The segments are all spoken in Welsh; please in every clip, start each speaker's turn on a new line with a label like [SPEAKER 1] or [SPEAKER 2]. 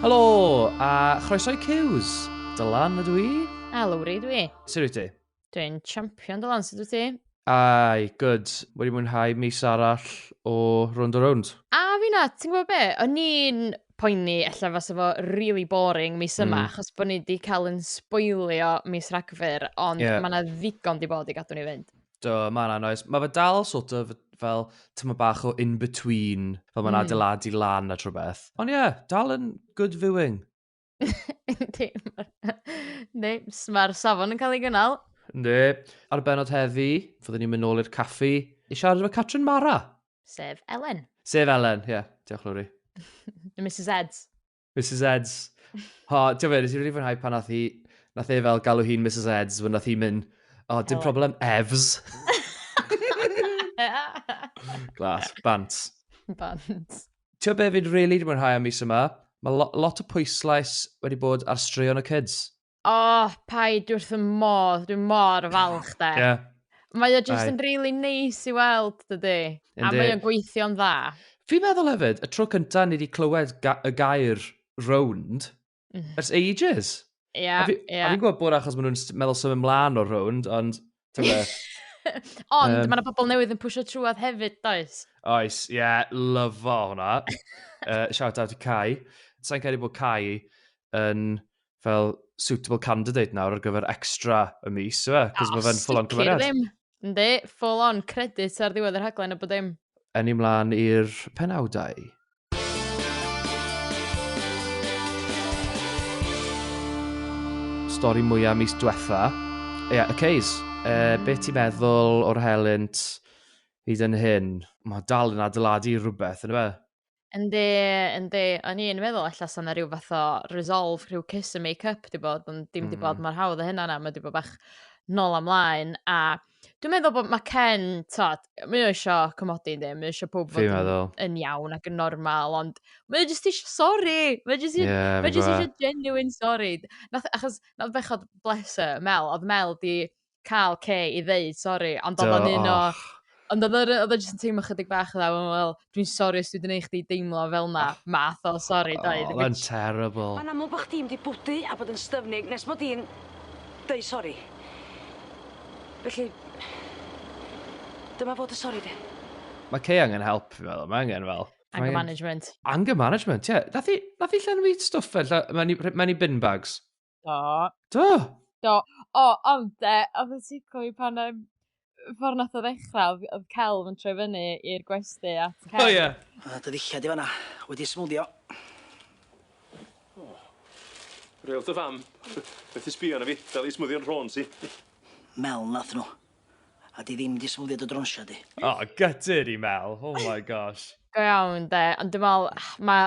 [SPEAKER 1] Helo, a chroeso i Qs. Dylan ydw i.
[SPEAKER 2] A Lowri, dwi.
[SPEAKER 1] Sut wyt ti?
[SPEAKER 2] Dwi'n champion Dylan, sut wyt ti?
[SPEAKER 1] Ai, good. Wedi mwynhau mis arall o Rownd.
[SPEAKER 2] A fi na, ti'n gwybod be? O'n i'n poeni ella fas efo really boring mis yma, achos bod ni wedi cael yn sboilio mis Rhagfyr, ond
[SPEAKER 1] Ie.
[SPEAKER 2] mae yna ddigon di bod i gadw ni fynd.
[SPEAKER 1] Do, mae'n anoes. Mae fe dal sort of fel tyma bach o in-between, fel mae'n adeiladu lan at rhywbeth. Ond ie, dal yn good viewing.
[SPEAKER 2] Mae'r safon yn cael ei gynnal.
[SPEAKER 1] Ne, ar y benod heddi, fyddwn ni'n mynd nôl i'r caffi i siarad efo Catrin Mara.
[SPEAKER 2] Sef Elen.
[SPEAKER 1] Sef Elen, ie. Diolch, Lowri.
[SPEAKER 2] Mrs Eds.
[SPEAKER 1] Mrs Eds. Ho, ti'n fe, nes i wedi fwynhau pan nath e fel galw hi'n Mrs Eds, when nath hi mynd, dim problem, Evs. Glas, bant.
[SPEAKER 2] Bant.
[SPEAKER 1] Ti'n be fi'n really wedi mwynhau am mis yma? Mae lot o pwyslais wedi bod ar straeon y kids.
[SPEAKER 2] Paid, dwi'n mor falch, de.
[SPEAKER 1] Ie.
[SPEAKER 2] Mae o just yn really nice i weld, dydy. A mae o'n gweithio'n dda.
[SPEAKER 1] Fi'n meddwl hefyd, y tro cyntaf ni wedi clywed y gair Rownd ers ages.
[SPEAKER 2] Ie.
[SPEAKER 1] A fi'n gwybod bod achos maen nhw'n meddwl symud ymlaen o'r Rownd, ond
[SPEAKER 2] ond mae yna pobl newydd yn pwysio trwad hefyd, does?
[SPEAKER 1] Oes, ie, lyfo hwnna. Shout out i Kai. Sa'n credu bod Kai yn fel suitable candidate nawr ar gyfer extra y mis, yw e? Cos mae fe'n full-on cymeriad.
[SPEAKER 2] Sicr ddim. Yndi, full-on credit ar ddiwedd yr rhaglen y bod dim.
[SPEAKER 1] Ni mlaen i'r penawdau. Stori mwyaf mis diwetha. Ie, y Ceis. Be ti'n meddwl o'r helynt hyd yn hyn? Mae dal yn adeiladu rhywbeth, yna fe?
[SPEAKER 2] Yndi. O'n i'n meddwl allan sa'n rhyw fath o resolve, rhyw kiss and make up di bod, ond dim di bod mor hawdd o hynna na, mae di bod bach nôl amlaen, a dwi'n meddwl bod mae Ken, mae o eisiau cymodi, mae o eisiau pob fod yn iawn ac yn normal, ond mae o jyst eisiau sori, mae o jyst eisiau genuine sori. Achos, nath bechod bless her, Mel, oedd Mel di cael Kay i ddeud sori, ond oedd o'n un o... Ond oedd o jyst yn teimlo chydig bach dda, wel, dwi'n sori os dwi'n gwneud chdi deimlo fel na, math o sori, doedd.
[SPEAKER 1] Mae'n terrible.
[SPEAKER 3] Mae'n aml bod chdi'n di bwdu a bod yn styfnig nes bod i'n dweud sori. Felly, dyma fod y sori di.
[SPEAKER 1] Mae Kay angen help, fi meddwl. Mae angen fel...
[SPEAKER 2] Anger management.
[SPEAKER 1] Anger management, ie. Nath i llenwi stwff fel, mewn i bin bags.
[SPEAKER 2] Do. Ond oedd y ticwy pan ffordd nath o ddechrau, oedd Celf yn troi fyny i'r gwesty at Ken.
[SPEAKER 1] Ie.
[SPEAKER 4] Dy ddillad i fanna, wedi smwddio.
[SPEAKER 5] Rew dy fam, beth i sbio na fi, dal i smwddio'n rhôn si.
[SPEAKER 4] Mel nath nhw, a di ddim di smwddio dy dronsio di.
[SPEAKER 1] Gytid i Mel, oh my gosh.
[SPEAKER 2] Go iawn, de, ond dwi'n meddwl,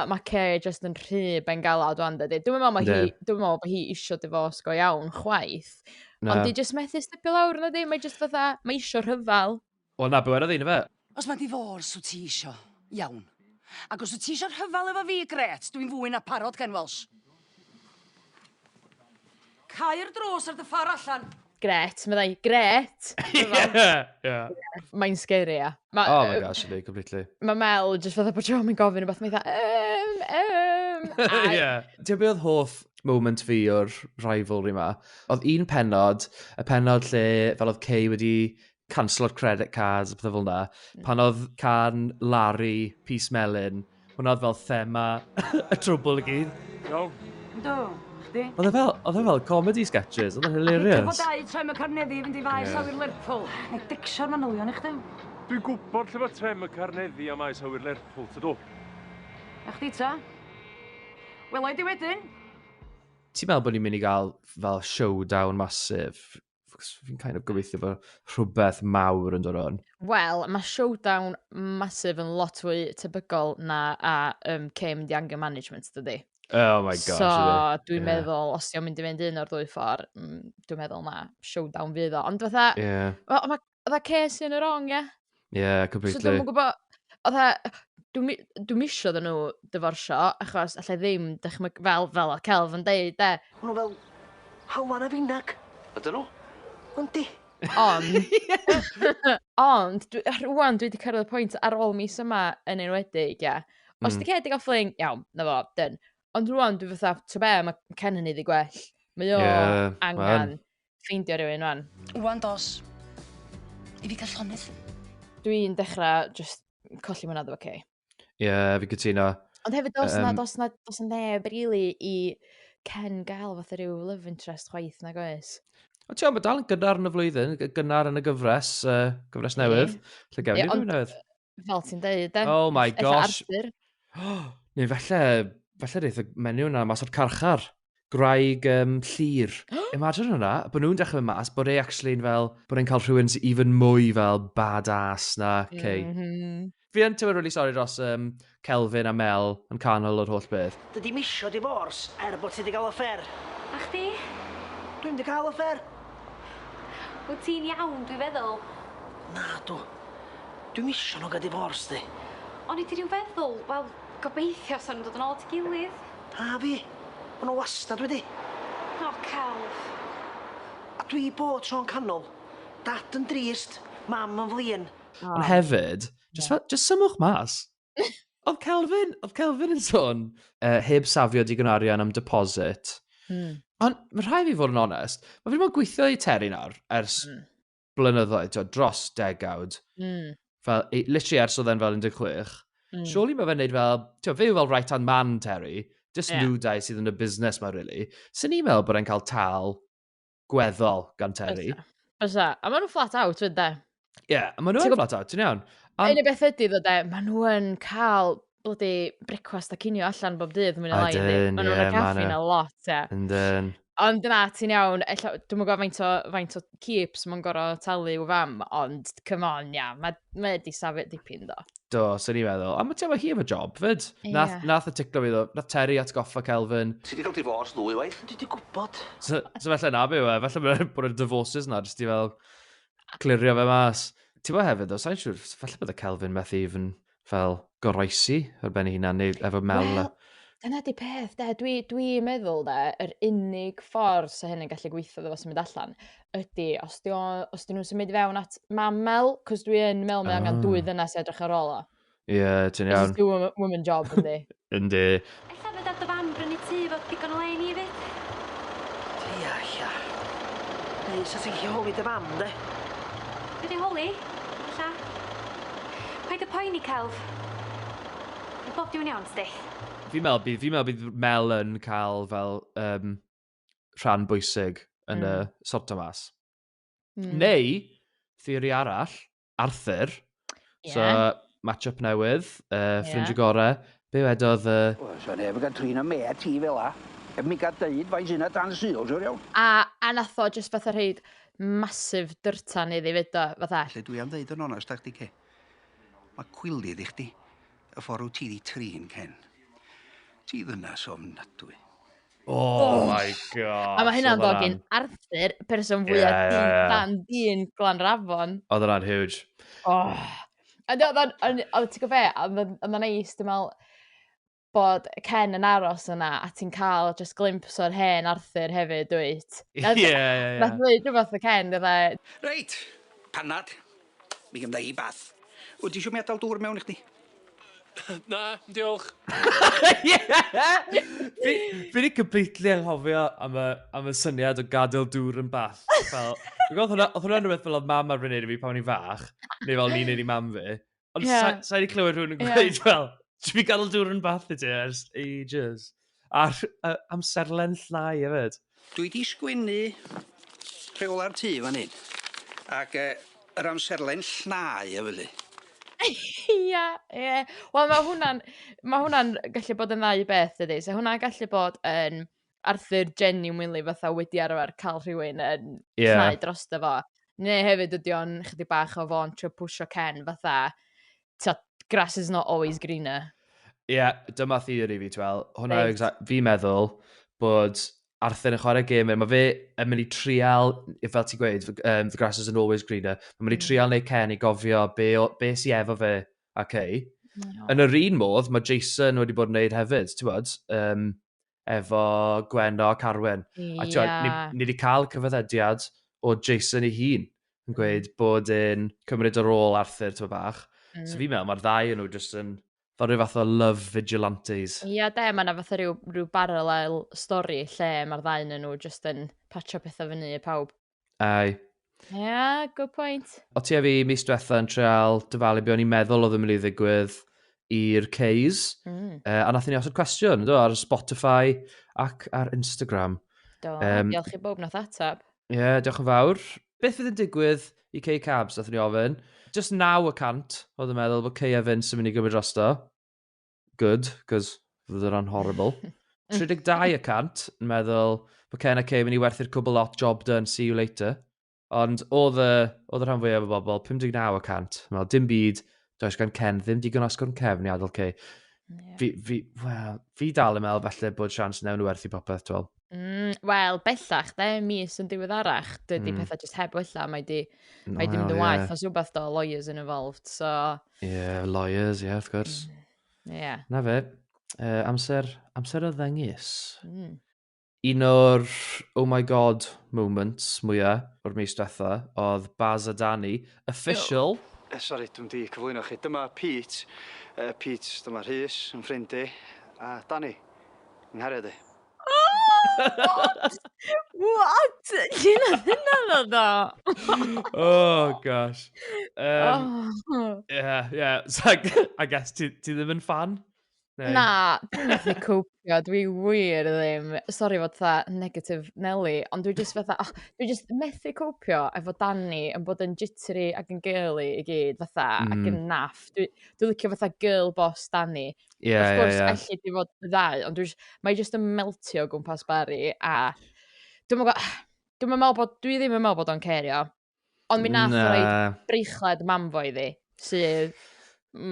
[SPEAKER 2] mae Kay just yn rhy bengalad o'n dydy. Dwi'n meddwl bod hi isio divorce go iawn, chwaith. Ond di just methu stepio lawr yna di, mae just fatha, mae isio rhyfal.
[SPEAKER 1] Wel na, bywer o ddyn, fe?
[SPEAKER 3] Os mae divorce wyt ti isio, iawn. Ac os wyt ti isio rhyfal efo fi, gret, dwi'n fwy na parod Ken Welsh. Caer drws ar dy ffordd allan.
[SPEAKER 2] Gret, meddai, gret.
[SPEAKER 1] Ie.
[SPEAKER 2] Mae'n scary, ia.
[SPEAKER 1] Oh my gosh, ydy, completely.
[SPEAKER 2] Mae Mel just fatha bod John yn gofyn rhywbeth, mae'n
[SPEAKER 1] Ie. Ti'n be oedd hoff moment fi o'r rivalry ma? Oedd un pennod, y pennod lle fel oedd Kay wedi cancelo'r credit cards a pethau fel yna, pan oedd can Lowri, Peace Melyn, hwnna oedd fel thema y trwbl i gyd.
[SPEAKER 5] Iawn.
[SPEAKER 3] Do, chdi?
[SPEAKER 1] Oedd e fel comedy sketches, oedd e'n hilarious.
[SPEAKER 3] Bod dau trem y carneddi fynd i faes awyr Lerpwl. Neu dicsio'r manylion i chdi.
[SPEAKER 5] Dwi'n gwybod lle mae trem y carneddi a maes awyr Lerpwl, tydw.
[SPEAKER 3] A chdi ta? Wel, oed i wedyn?
[SPEAKER 1] Ti'n meddwl bod ni'n mynd i gael fel showdown masif? Fi'n kind of gobeithio bod rhywbeth mawr yn dod o'n.
[SPEAKER 2] Wel, mae showdown masif yn lot fwy tebygol na Kay mynd i anger management, dydy.
[SPEAKER 1] Oh my gosh.
[SPEAKER 2] So, dwi'n meddwl, os ti'n mynd i fynd un o'r ddwy ffordd, dwi'n meddwl na showdown fydd o. Ond fatha, oedd a Kay sy'n y wrong, ie?
[SPEAKER 1] Ie, completely.
[SPEAKER 2] So, dwi'n gwybod, oedd a, dwi'n misio dyn nhw diforsio, achos allai ddim dychmyg fel o Celf yn deud, de.
[SPEAKER 4] Hwnnw fel hawan a finag.
[SPEAKER 5] Ydyn nhw?
[SPEAKER 4] Yndi.
[SPEAKER 2] Ond, rwan dwi wedi cyrraedd y pwynt ar ôl mis yma yn enwedig, ia. Os di Kay di gael fling, iawn, na fo, dyn. Ond rwan, dwi fatha, to be, mae Ken yn iddi gwell. Mae o angen ffeindio rhywun rwan.
[SPEAKER 3] Wan dos. I fi cael llonydd.
[SPEAKER 2] Dwi'n dechrau just colli mwynhad efo Kay.
[SPEAKER 1] Ie, fi gytuno.
[SPEAKER 2] Ond hefyd, dos na neb rili i Ken gael fath o ryw love interest chwaith nag oes.
[SPEAKER 1] O ti'n mae dal yn gynnar yn y flwyddyn, gynnar yn y gyfres newydd. Lle gefn ni rhywun newydd?
[SPEAKER 2] Fel ti'n deud,
[SPEAKER 1] Oh my gosh.
[SPEAKER 2] Arthur.
[SPEAKER 1] Neu falle reith y menyw yna mas o'r carchar. Graig llir. Imagine hwnna, bod nhw'n dechrau mas, bod e actually'n fel, bod e'n cael rhywun sy'n even mwy fel badass na Kay. Fi yn tywydd really sorry dros Kelvin a Mel yn canol o'r holl beth.
[SPEAKER 4] Dydy misio divorce bod ti wedi cael affair.
[SPEAKER 6] A chdi?
[SPEAKER 4] Dwi'n wedi cael affair.
[SPEAKER 6] Wyt ti'n iawn, dwi'n feddwl.
[SPEAKER 4] Na, dw. Dwi'n misio nhw gael divorce di.
[SPEAKER 6] Ond i ti rhyw feddwl, wel, gobeithio sa'n nhw'n dod yn ôl at gilydd.
[SPEAKER 4] A fi. Mae nhw wastad wedi.
[SPEAKER 6] O, Celf.
[SPEAKER 4] A dwi bod tro'n canol. Dad yn drist, mam yn flin.
[SPEAKER 1] Ond hefyd, just symwch mas. Oedd Kelvin yn sôn heb safio digon arian am deposit. Ond mae rhai fi fod yn onest, mae fi ddim yn gweithio i Terry nawr ers blynyddoedd, dros degawd. Literally ers oedd e'n fel 16. Surely mae fe'n neud fel, fe yw fel right-hand man Terry, just nhw dau sydd yn y busnes ma, really. Sy'n ni'n meddwl bod e'n cael tal gweddol gan Terry?
[SPEAKER 2] Fysa, a maen nhw flat out, fyd de?
[SPEAKER 1] Ie, a maen nhw yn flat out, ti'n iawn.
[SPEAKER 2] Un y beth ydy, ddod e, maen nhw yn cael bloody brecwast a cinio allan bob dydd mwyn ymlaen. Maen nhw'n y caffi'n a lot, ie. Ond dyna, ti'n iawn, dwi'n gwybod faint o keeps mae'n gorau talu i'w fam, ond, come on, mae di safio dipyn, do.
[SPEAKER 1] Do, sy'n ni'n meddwl. A mae ti efo hi efo job, fyd? Nath y ticlo fi ddo, nath Terry atgoffa Kelvin.
[SPEAKER 7] Ti wedi cael divorce ddwy waith?
[SPEAKER 4] Dwi wedi gwybod.
[SPEAKER 1] So felly na byw e, felly bod y divorces na, jyst i fel clirio fe mas. Ti'n bod hefyd, o, sa'n siŵr, felly bod y Kelvin methu even fel goroesi ar ben ei hunan, neu efo Mel.
[SPEAKER 2] Wel, dyna di peth, de. Dwi'n meddwl, de, yr unig ffordd sy'n hyn yn gallu gweithio ddo sy'n mynd allan, ydy, os di nhw'n symud i fewn at mam Mel, cos dwi'n meddwl mae angen 2 ddynas i edrych ar ôl o.
[SPEAKER 1] Ie, ti'n iawn.
[SPEAKER 2] It's a woman job, yndi.
[SPEAKER 1] Yndi.
[SPEAKER 6] Ella fod at dy fam brynu tŷ fod digon o le i ni fyd.
[SPEAKER 4] Ti alla. Neu sa ti'n holi dy fam, de?
[SPEAKER 6] Be di holi? Ella. Paid y poeni, Celf. Mae bob diw'n iawn, sdi.
[SPEAKER 1] Fi'n meddwl bydd Mel yn cael fel rhan bwysig yn y sorto mas. Neu, theori arall, Arthur. So, match-up newydd, ffrindio gore. Be wedodd...
[SPEAKER 7] So neb yn Catrin Mara ti fel a. Ef mi gael deud faint sy'n dan syl, siwr iawn.
[SPEAKER 2] A nath o just fatha rhaid masif dyrtan iddi fyd o, fatha.
[SPEAKER 7] Lle dwi am ddeud yn onest ag di, Ce. Mae cwilydd i chdi. Y ffordd wyt ti di trin, Ken. Ti ddynas ofnadwy.
[SPEAKER 1] Oh my god.
[SPEAKER 2] A mae hynna'n dod gyn Arthur, person fwyaf dyn Glanrafon.
[SPEAKER 1] Oedd yna'n huge.
[SPEAKER 2] Ond ti'n gwybod fe, ond yn neis, dwi'n meddwl bod Ken yn aros yna, a ti'n cael just glimpse o'r hen Arthur hefyd, dwyt.
[SPEAKER 1] Ie.
[SPEAKER 2] Nath ddweud rhywbeth o Ken, dweud.
[SPEAKER 7] Reit, panad. Mi gymda i bath. Wyt ti eisiau meddwl dŵr mewn i chdi?
[SPEAKER 5] Na, diolch.
[SPEAKER 1] Fi ni completely anghofio am y syniad o gadael dŵr yn bath. Oedd hwnna'n rhywbeth fel oedd mam ar fyny i fi pan o'n i fach, neu fel ni'n neud i mam fi. Ond sa'i di clywed rhywun yn gweud, fel, ti fi gadael dŵr yn bath i ti ers ages. A'r amserlen llnau hefyd.
[SPEAKER 7] Dwi di sgwennu rheola'r tŷ fan hyn. Ac yr amserlen llnau efo.
[SPEAKER 2] Ie. Wel, mae hwnna'n gallu bod yn ddau beth, ydy. So hwnna'n gallu bod yn Arthur genuinely fatha wedi arfer cael rhywun yn llnau dros dy fo. Neu hefyd ydy o'n chydig bach o fo'n trio pwysio Ken fatha, grass is not always greener.
[SPEAKER 1] Ie, dyma theori fi, twel. Hwna, fi'n meddwl bod Arthur yn chwarae gêm, mae fe yn mynd i trial, fel ti'n gweud, the grass isn't always greener, mae'n mynd i trial neu Ken i gofio be sy'n efo fe a Kay. Yn yr un modd, mae Jason wedi bod yn neud hefyd, ti'n bod, efo Gwenno a Carwyn. A ni wedi cael cyfaddediad o Jason ei hun, yn gweud bod yn cymryd ar ôl Arthur, ti'n bach. So fi'n meddwl, mae'r ddau yn nhw jyst yn fel rhyw fath o love vigilantes.
[SPEAKER 2] Ia, mae yna fatha rhyw parallel stori lle mae'r ddau yn nhw just yn patio pethau fyny i pawb.
[SPEAKER 1] Ai.
[SPEAKER 2] Ia, good point.
[SPEAKER 1] O ti a fi mis diwetha yn treol dyfalu be o'n i'n meddwl oedd yn mynd i ddigwydd i'r Ks. A nath ni osod cwestiwn, do, ar Spotify ac ar Instagram.
[SPEAKER 2] Do, diolch i bob nath atab.
[SPEAKER 1] Ie, diolch yn fawr. Beth fydd yn digwydd i K-Cabs, nath ni ofyn? Just 9% oedd yn meddwl bod K-Evans yn mynd i gymryd drosto. Good, cos fydd yna'n horrible. 32% yn meddwl bod Ken a K yn mynd i werthu'r cwbl lot, job done, see you later. Ond oedd y rhan fwyaf o bobl, 59%. Wel, dim byd, does gan Ken ddim digon osgwrn cefn i adael K. Fi dal yn meddwl falle bod sians newn nhw werthu popeth, dwi'n.
[SPEAKER 2] Wel, bellach, mis yn diweddarach, dydy pethau just heb wella, mae di mynd yn waith, os rhywbeth do, lawyers yn involved, so...
[SPEAKER 1] Lawyers, wrth gwrs. Na fe, amser y ddengis. Un o'r oh my god moments mwyaf o'r mis diwetha oedd Baz a Danny, official.
[SPEAKER 8] Sori, dwi'n di cyflwyno chi. Dyma Pete. Pete, dyma Rhys, yn ffrind i. A Danny, yng Nghariad i.
[SPEAKER 2] What? Llun oedd hynna ddo?
[SPEAKER 1] Oh, gosh. Yeah. So, I guess ti ddim yn fan?
[SPEAKER 2] Na, dwi'n methu cwpio, dwi wir ddim. Sori fod tha negative Nelly, ond dwi just methu cwpio efo Danny yn bod yn jittery ac yn girly i gyd, fatha, ac yn naff. Dwi licio fatha girl boss Danny. Of course, allu di fod y ddau, ond mae just yn meltio gwmpas Barry, a dwi ddim yn meddwl bod o'n cerio, ond mi nath rhaid breichlet mam fo iddi, sydd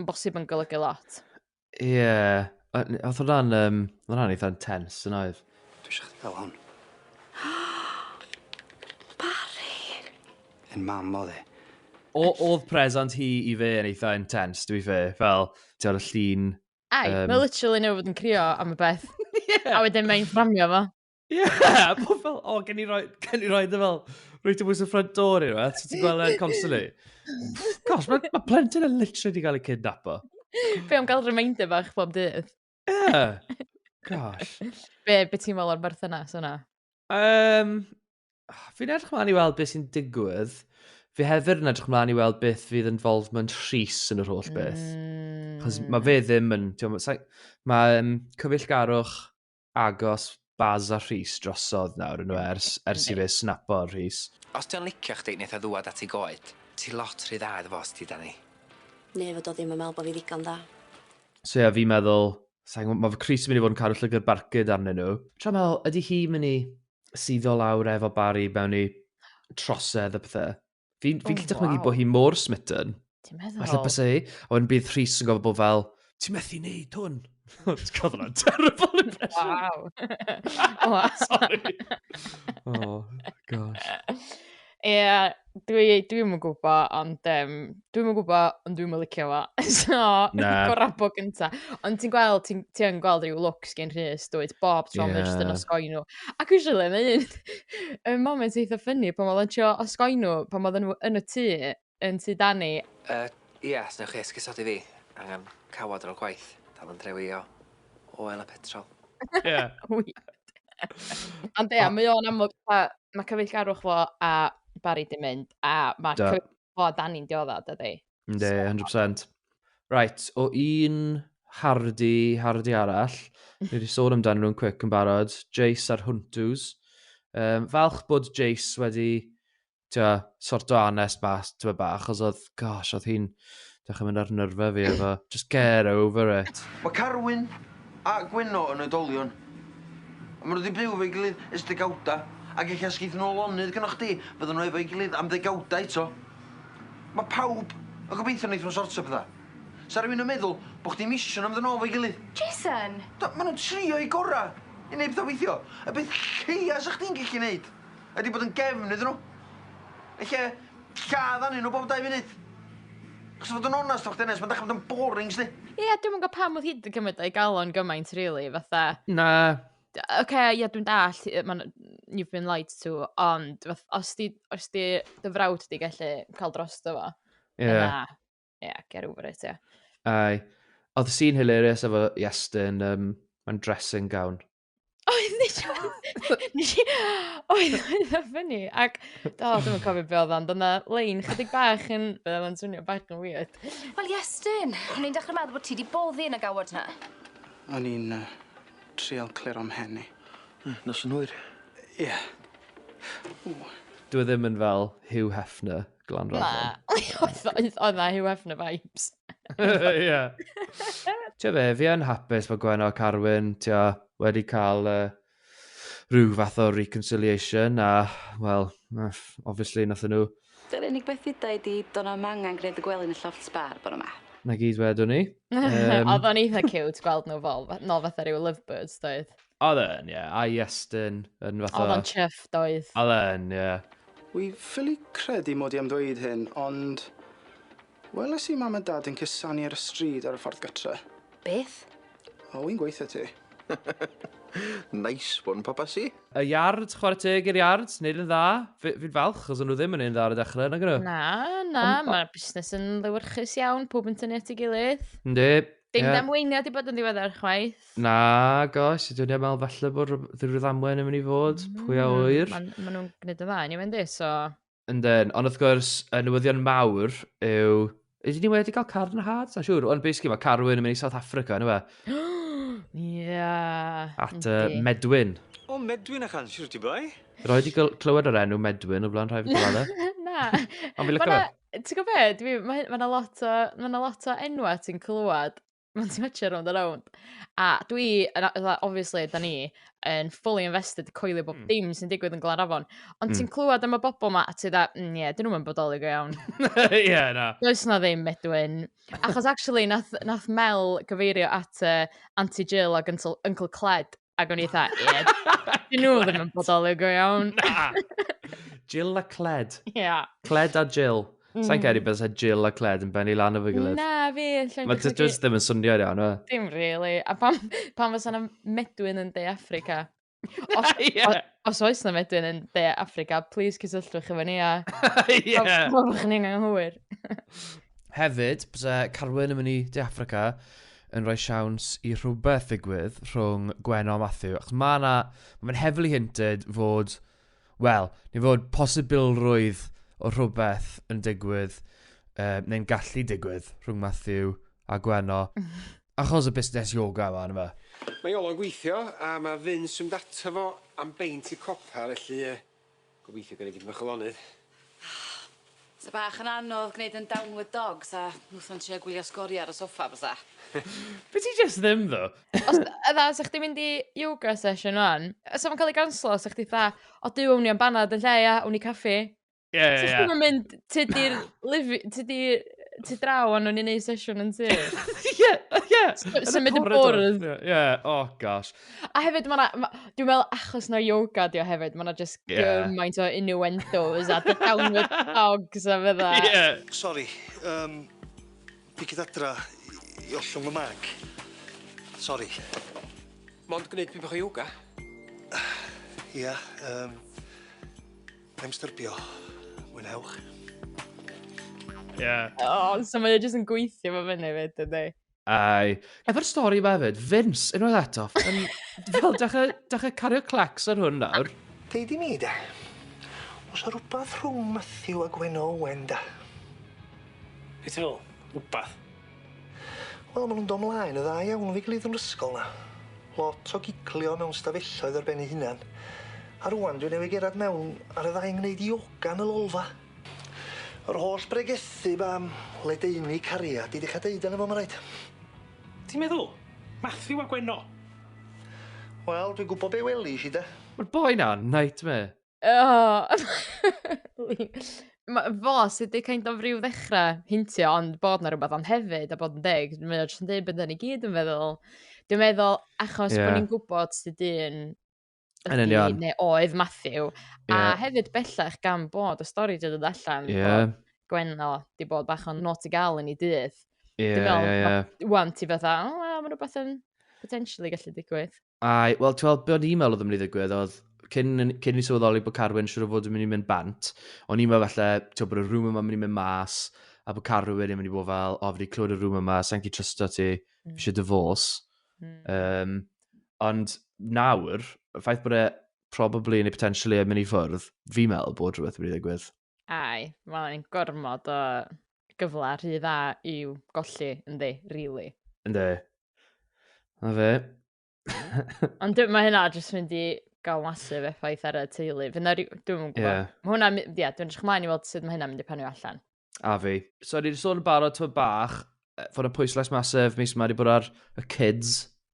[SPEAKER 2] bosib yn golygu lot.
[SPEAKER 1] Ie. Oedd hwnna'n eitha intense yn oedd.
[SPEAKER 8] Dwi eisiau chdi gael hwn.
[SPEAKER 3] Barry!
[SPEAKER 8] Yn mam o ddi.
[SPEAKER 1] Oedd present hi i fe yn eitha intense, dwi fe. Fel, ti ar y llun...
[SPEAKER 2] Ai, mae literally nhw fod yn crio am y beth. A wedyn mae'n fframio fo.
[SPEAKER 1] Ie, bod fel, gen i roi dy fel, roi ti bwys y ffrant door i roi, ti'n gweld e'n constantly. Gosh, mae plentyn yn literally di gael ei kidnapo.
[SPEAKER 2] Fe am gael reminder bach bob dydd.
[SPEAKER 1] Ie. Gosh.
[SPEAKER 2] Be ti'n meddwl o'r berthynas yna?
[SPEAKER 1] Fi'n edrych mlaen i weld beth sy'n digwydd. Fi hefyd yn edrych mlaen i weld beth fydd involvement Rhys yn yr holl beth. Chos mae fe ddim yn... Mae cyfeillgarwch agos Baz a Rhys drosodd nawr yn nhw ers i fe snapo Rhys.
[SPEAKER 9] Os ti'n licio chdi neith o ddwad at ei goed, ti lot rhy dda iddo fos ti, Danny.
[SPEAKER 10] Neu fod o ddim yn meddwl bod fi ddigon da.
[SPEAKER 1] So ie, fi'n meddwl, mae fy Rhys yn mynd i fod yn cadw llygr barcud arnyn nhw. Tra'n meddwl, ydy hi mynd i suddo lawr efo Barry mewn i trosedd y pethau? Fi'n gallu dychmygu bod hi mor smitten.
[SPEAKER 2] Ti'n meddwl?
[SPEAKER 1] Falle bys ei, a wedyn bydd Rhys yn gofod bod fel, ti'n methu neud hwn? Ti'n cael hwnna'n terrible impression.
[SPEAKER 2] Wow.
[SPEAKER 1] Sorry. Oh, gosh.
[SPEAKER 2] Ie, dwi'n yn gwybod, ond dwi'n yn licio fo. So, gorabo gynta. Ond ti'n gweld, ti'n gweld rhyw looks gen Rhys, dweud bob tro mae jyst yn osgoi nhw. Ac usually, mae un moment eitha ffynnu pan oedd yn trio osgoi nhw, pan oedd nhw yn y tŷ, yn tŷ Danny.
[SPEAKER 9] Ie, snewch chi esgusodi fi, angen cawod ar ôl gwaith, dal yn drewi o Elen petrol.
[SPEAKER 1] Ie.
[SPEAKER 2] Ond mae o'n amlwg, mae cyfeillgarwch fo a Barry di mynd, a mae cyfeillgarwch fo a Danny'n dioddad, ydy.
[SPEAKER 1] Ynddi, 100%. Right, o un hardi arall, ni wedi sôn amdano nhw'n quick yn barod, Jace a'r Huntws. Falch bod Jace wedi sorto anest mas, ti'n bach, os oedd hi'n dechrau mynd ar nyrfa fi efo, just get over it.
[SPEAKER 4] Mae Carwyn a Gwenno yn oedolion. Mae nhw wedi byw efo'i gilydd ys degawda, ac eich asgith nhw lonydd gynnwch chi, fydden nhw efo'i gilydd am ddegawda eto. Mae pawb yn gobeithio wneud nhw'n sortio pethau. Sa rhywun yn meddwl bod chdi mission am ddyn nhw efo'i gilydd.
[SPEAKER 6] Jason!
[SPEAKER 4] Mae nhw'n trio i gora i wneud pethau weithio. Y beth lleia sa chdi'n gallu wneud ydy bod yn gefn iddyn nhw. Eich lladd anyn nhw bob 2 munud. Chos fod yn onast o'ch dennes, mae'n dechrau bod yn boring, sdi.
[SPEAKER 2] Ie, dwi'n gwybod pam oedd hyd yn cymryd o'i galon gymaint, really, fatha.
[SPEAKER 1] Na.
[SPEAKER 2] Ie, dwi'n dall, you've been lied to, ond os di dy frawd di gallu cael drosto fo, yna, get over it, ie.
[SPEAKER 1] Ai. Oedd sy'n hilarious efo Iestyn, mae'n dressing gown.
[SPEAKER 2] Oedd oedd ffynnu. Ac, dwi'n cofio be oedd ond, ond lein chydig bach yn, bydd o'n swnio bach yn weird.
[SPEAKER 6] Wel, Iestyn, o'n i'n dechrau meddwl bod ti wedi boddi yn y gawod na.
[SPEAKER 8] O'n i'n trial clir o'm hen i.
[SPEAKER 4] Nos yn hwyr.
[SPEAKER 8] Ie.
[SPEAKER 1] Dwi ddim yn fel Hugh Hefner, Glan
[SPEAKER 2] Na,
[SPEAKER 1] Rafon.
[SPEAKER 2] oedd na Hugh Hefner vibes.
[SPEAKER 1] Ie. Ti'n be, fi yn hapus bod Gwen o Carwyn wedi cael rhyw fath o reconciliation a, well, obviously nathon nhw.
[SPEAKER 10] Dy'r unig beth i dweud i do'n am angen gwneud y gwely yn y llofft sbar bod yma.
[SPEAKER 1] Na gyd wedwn ni.
[SPEAKER 2] Oedd o'n eitha cute gweld nhw nol fatha rhyw lovebirds, doedd.
[SPEAKER 1] Oedd yn, ie. A Iestyn yn fath o...
[SPEAKER 2] Oedd o'n chuff, doedd.
[SPEAKER 1] Oedd yn, ie.
[SPEAKER 8] Wi ffili credu mod i am dweud hyn, ond... Weles i mam a dad yn cysanu ar y stryd ar y ffordd gytre.
[SPEAKER 6] Beth?
[SPEAKER 8] O, wy'n gweithio ti.
[SPEAKER 4] Nice one, papa si.
[SPEAKER 1] Y iard, chwarae teg i'r iard, neud yn dda. Fi'n falch, os o'n nhw ddim yn un dda ar y dechrau, nag ydw?
[SPEAKER 2] Na, mae'r busnes yn lywyrchus iawn, pob yn tynnu at ei gilydd.
[SPEAKER 1] Yndi.
[SPEAKER 2] Dim damweiniad i bod yn ddiweddar chwaith.
[SPEAKER 1] Na, gosh, dwi'n meddwl falle bod rhyw ddamwen yn mynd i fod, pwy a wyr.
[SPEAKER 2] Maen nhw'n gwneud y dda, ni fynd so...
[SPEAKER 1] Yndyn, ond wrth gwrs, y newyddion mawr yw... Ydyn ni wedi cael car yn had? Na siŵr, ond basically mae Carwyn yn mynd i South Africa, yna fe?
[SPEAKER 2] Ie.
[SPEAKER 1] At Medwyn.
[SPEAKER 5] O, Medwyn achan, siwr ti bai?
[SPEAKER 1] Roi di clywed o'r enw Medwyn o blaen rhai fi gyfadau?
[SPEAKER 2] Na.
[SPEAKER 1] Ond fi lyco fe.
[SPEAKER 2] Ti'n gwybod be? Mae lot o enwa ti'n clywed. Mae'n ti'n matcha Rownd. A dwi, obviously, da ni, yn fully invested coelio bob dim sy'n digwydd yn Glanrafon. Ond ti'n clywed am y bobl ma, a ti dda, ie, dyn nhw'n bodoli go iawn.
[SPEAKER 1] Ie, na.
[SPEAKER 2] Does na ddim Medwyn. Achos, actually, nath Mel gyfeirio at Auntie Jill ac Uncle Cled. Ac o'n i dda, ie, dyn nhw ddim yn bodoli go iawn.
[SPEAKER 1] Na. Jill a Cled.
[SPEAKER 2] Ie.
[SPEAKER 1] Cled a Jill. Sa'n cael ei bys Jill a Cled yn benni lan o fy gilydd.
[SPEAKER 2] Na, fi.
[SPEAKER 1] Mae just ddim yn swnio iawn, o.
[SPEAKER 2] Dim really. A pam fysa na Medwyn yn De Africa? Os oes na Medwyn yn De Africa, please cysylltwch efo ni a... Ie. Mwch ni'n anghywir.
[SPEAKER 1] Hefyd, bysa Carwyn yn mynd i De Africa yn rhoi siawns i rhywbeth ddigwydd rhwng Gwen a Matthew. Achos mae'n heavily hinted fod, wel, ni fod posibilrwydd o rhywbeth yn digwydd, neu'n gallu digwydd rhwng Matthew a Gweno. Achos y busnes yoga yma, yna fe.
[SPEAKER 5] Mae Olo'n gweithio, a mae Vince yn data fo am beint i copa, felly gobeithio gan i gyd mycholonydd.
[SPEAKER 10] Sa bach yn anodd gwneud yn downward dogs a mwthon trio gwylio sgori ar y soffa, bysa.
[SPEAKER 1] Be ti just ddim, ddo?
[SPEAKER 2] Os ydda, sa'ch ti mynd i yoga session o'n, os o'n cael ei ganslo, sa'ch ti dda, o dy o'n i am banad yn lle, ia, o'n i caffi.
[SPEAKER 1] Ie.
[SPEAKER 2] Sa'ch ti'n mynd, ti draw o'n i'n neud sesiwn yn ti.
[SPEAKER 1] Ie.
[SPEAKER 2] Sy'n mynd yn bwrdd.
[SPEAKER 1] Ie, oh gosh.
[SPEAKER 2] A hefyd, dwi'n meddwl achos na yoga di o hefyd, ma'na just gymaint o innuendos a the downward dogs a fydda.
[SPEAKER 1] Ie.
[SPEAKER 11] Sori, fi gyda adra i ollwng y mag. Sori.
[SPEAKER 5] Mond gwneud byd bach o yoga?
[SPEAKER 11] Ia, I'm styrbio. Mwynhewch.
[SPEAKER 1] Ie.
[SPEAKER 2] O, so mae o jyst yn gweithio fo fyny fyd, ydy.
[SPEAKER 1] Ai. Efo'r stori yma hefyd, Vince, unwaith eto, fel dechrau cario clacs ar hwn nawr.
[SPEAKER 11] Deud i mi, da. Oes o rhywbeth rhwng Matthew a Gweno Owen, da?
[SPEAKER 5] Beth ydw? Rhywbeth?
[SPEAKER 11] Wel, maen nhw'n dod mlaen y dda iawn fi gilydd yn ysgol na. Lot o giclio mewn stafelloedd ar ben ei hunan. A rwan dwi'n newid gerad mewn ar y ddau yn gwneud yoga yn y lolfa. Yr holl bregethu am ledeini cariad i ddechrau deud yn efo, mae'n rhaid.
[SPEAKER 5] Ti'n meddwl? Matthew a Gweno?
[SPEAKER 11] Wel, dwi'n gwybod be welis i, da.
[SPEAKER 1] Mae'r boi na'n nightmare.
[SPEAKER 2] Fo sydd wedi kind of rhyw ddechrau hintio, ond bod na rhywbeth ond hefyd a bod yn deg. Dwi'n meddwl jyst yn dweud beth ni gyd yn feddwl. Dwi'n meddwl achos bod ni'n gwybod sydd dyn neu oedd Matthew. A hefyd bellach gan bod y stori wedi dod allan bod Gweno di bod bach o'n not i gael yn ei dydd. Dwi'n meddwl, wan ti fatha, mae rhywbeth yn potentially gallu digwydd.
[SPEAKER 1] Ai, wel, ti'n meddwl, be'n e-mail oedd yn mynd i ddigwydd, oedd cyn i sylweddoli bod Carwyn siwr o fod yn mynd i mynd bant, o'n i'n meddwl falle, ti'n bod y rhwm yma'n mynd i mynd mas, a bod Carw wedi mynd i bod fel, o, fi wedi clywed y rŵm yma, sa'n gallu trysto ti, fi eisiau divorce. Ond nawr, y ffaith bod e probably neu potentially yn mynd i ffwrdd, fi'n meddwl bod rhywbeth wedi ddigwydd.
[SPEAKER 2] Ai, mae'n gormod o gyfle rhy dda i'w golli, yndi, really.
[SPEAKER 1] Ynddi. Na fe.
[SPEAKER 2] Ond mae hynna jyst mynd i gael masif effaith ar y teulu. Dwi'n gwybod.
[SPEAKER 1] Ie.
[SPEAKER 2] Mae hwnna, dwi'n edrych ymlaen i weld sut mae hynna mynd i panio allan.
[SPEAKER 1] A fi. So, ni wedi sôn yn barod to bach, fod y pwyslais masif, mis yma wedi bod ar y kids.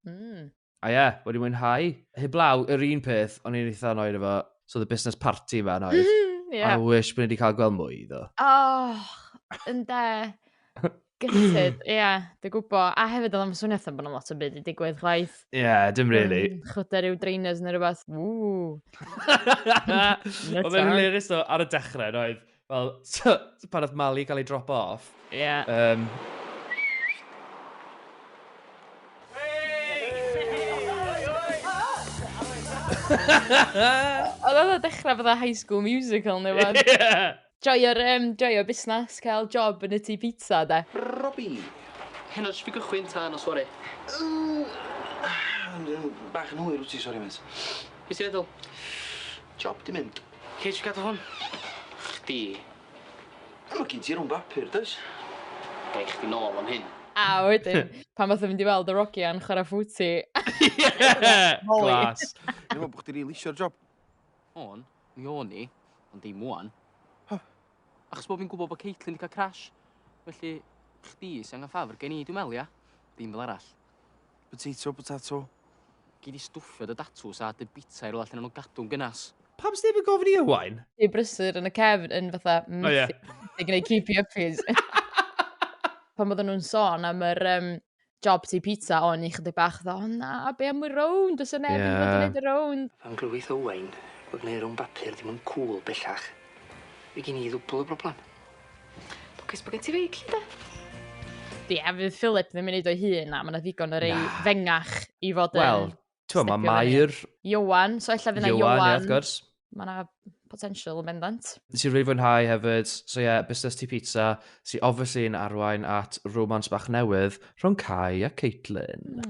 [SPEAKER 1] A ie, wedi mwynhau. Heblaw, yr un peth, o'n i'n eitha annoyed efo, so the business party yma yn oedd. I wish bod ni wedi cael gweld mwy, ddo.
[SPEAKER 2] Ynde. Gytid, dwi'n gwybod. A hefyd oedd am swnio bod yna lot o byd i digwydd chwaith.
[SPEAKER 1] Dim really.
[SPEAKER 2] Chwder yw drainers neu rhywbeth.
[SPEAKER 1] Oedd e'n hilarious o ar y dechrau, oedd. Fel, pan oedd Mali cael ei drop off.
[SPEAKER 2] Oedd oedd dechrau fydda High School Musical neu fan. Joio busnes, cael job yn y tŷ pizza, de.
[SPEAKER 12] Robbie, hyn oes fi gychwyn ta nos fori?
[SPEAKER 4] Bach yn hwyr wyt ti, sori, mes.
[SPEAKER 12] Be ti'n meddwl?
[SPEAKER 4] Job di mynd.
[SPEAKER 12] Cei ti gadw hwn? Chdi.
[SPEAKER 4] Mae gen ti rhwng bapur, does?
[SPEAKER 12] Gai chdi nôl am hyn.
[SPEAKER 2] A wedyn, pan fath o fynd i weld y Rocky a'n chwarae ffwti.
[SPEAKER 1] Glas.
[SPEAKER 4] Dwi'n meddwl bod chdi rili isio'r job.
[SPEAKER 12] Mi o'n i, ond dim mwan. Achos bod fi'n gwybod bod Caitlin wedi cael crash. Felly, chdi sy'n angen gen i, dwi'n meddwl, ia? Dim fel arall.
[SPEAKER 4] Potato.
[SPEAKER 12] Gei di stwffio dy datws a dy bita i rola lle nhw'n gadw'n gynas.
[SPEAKER 1] Pam sydd wedi gofyn i Iwan?
[SPEAKER 2] Di brysur yn y cefn yn fatha mythu. Di gwneud keepy uppies. Pan oedden nhw'n sôn am yr job ti pizza, o'n i chydig bach ddo, na, be am y Rownd, os yna ebyn fod yn neud y Rownd.
[SPEAKER 13] Pan glywith Owain, bod gwneud rhwng bapur ddim yn cool bellach. Fi gen i ddwbl y broblem.
[SPEAKER 6] Lwcus bod gen ti feicli, da?
[SPEAKER 2] Fydd Philip ddim yn neud o'i hun, na, mae'n ddigon o'r ei fengach i fod yn...
[SPEAKER 1] Wel, ti'n mae Mair...
[SPEAKER 2] Iowan, so ella fydd yna Iowan.
[SPEAKER 1] Iowan, wrth gwrs.
[SPEAKER 2] Mae yna potential yn bendant.
[SPEAKER 1] Sy'n rili fwynhau hefyd, so business ti pizza, sy'n obviously yn arwain at romance bach newydd rhwng Kai a Caitlin.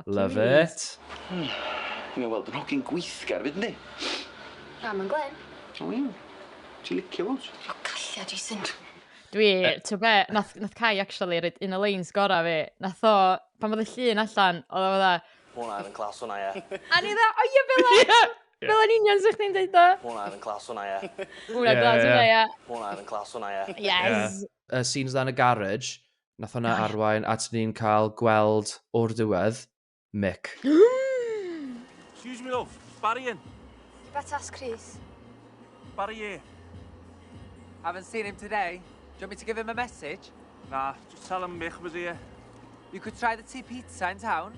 [SPEAKER 1] Love it.
[SPEAKER 4] Dwi'n weld yn hogyn gweithgar, fyd ni?
[SPEAKER 6] Am yn Glen.
[SPEAKER 4] O, ie. Ti'n licio fod?
[SPEAKER 6] Calla, Jason.
[SPEAKER 2] Ti'n be, nath Kai actually rhaid un o leins gora fi. Nath o, pan fod y llun allan, oedd o fydda...
[SPEAKER 13] Hwna yn clas hwnna, ie.
[SPEAKER 2] A ni dda, o ie, Bela! Fel yn union sy'ch chi'n dweud o.
[SPEAKER 13] Hwna yn clas hwnna, ie.
[SPEAKER 2] Hwna glas hwnna, ie.
[SPEAKER 13] Hwna yn clas hwnna, ie.
[SPEAKER 2] Yes.
[SPEAKER 1] Y scenes da yn y garage, nath hwnna arwain at ni'n cael gweld o'r diwedd, Mick.
[SPEAKER 14] Excuse me, love. Barry in.
[SPEAKER 6] You better ask Chris.
[SPEAKER 14] Barry here.
[SPEAKER 15] Haven't seen him today. Do you want me to give him a message?
[SPEAKER 14] Nah, just tell him Mick was here.
[SPEAKER 15] You could try the tea pizza in town.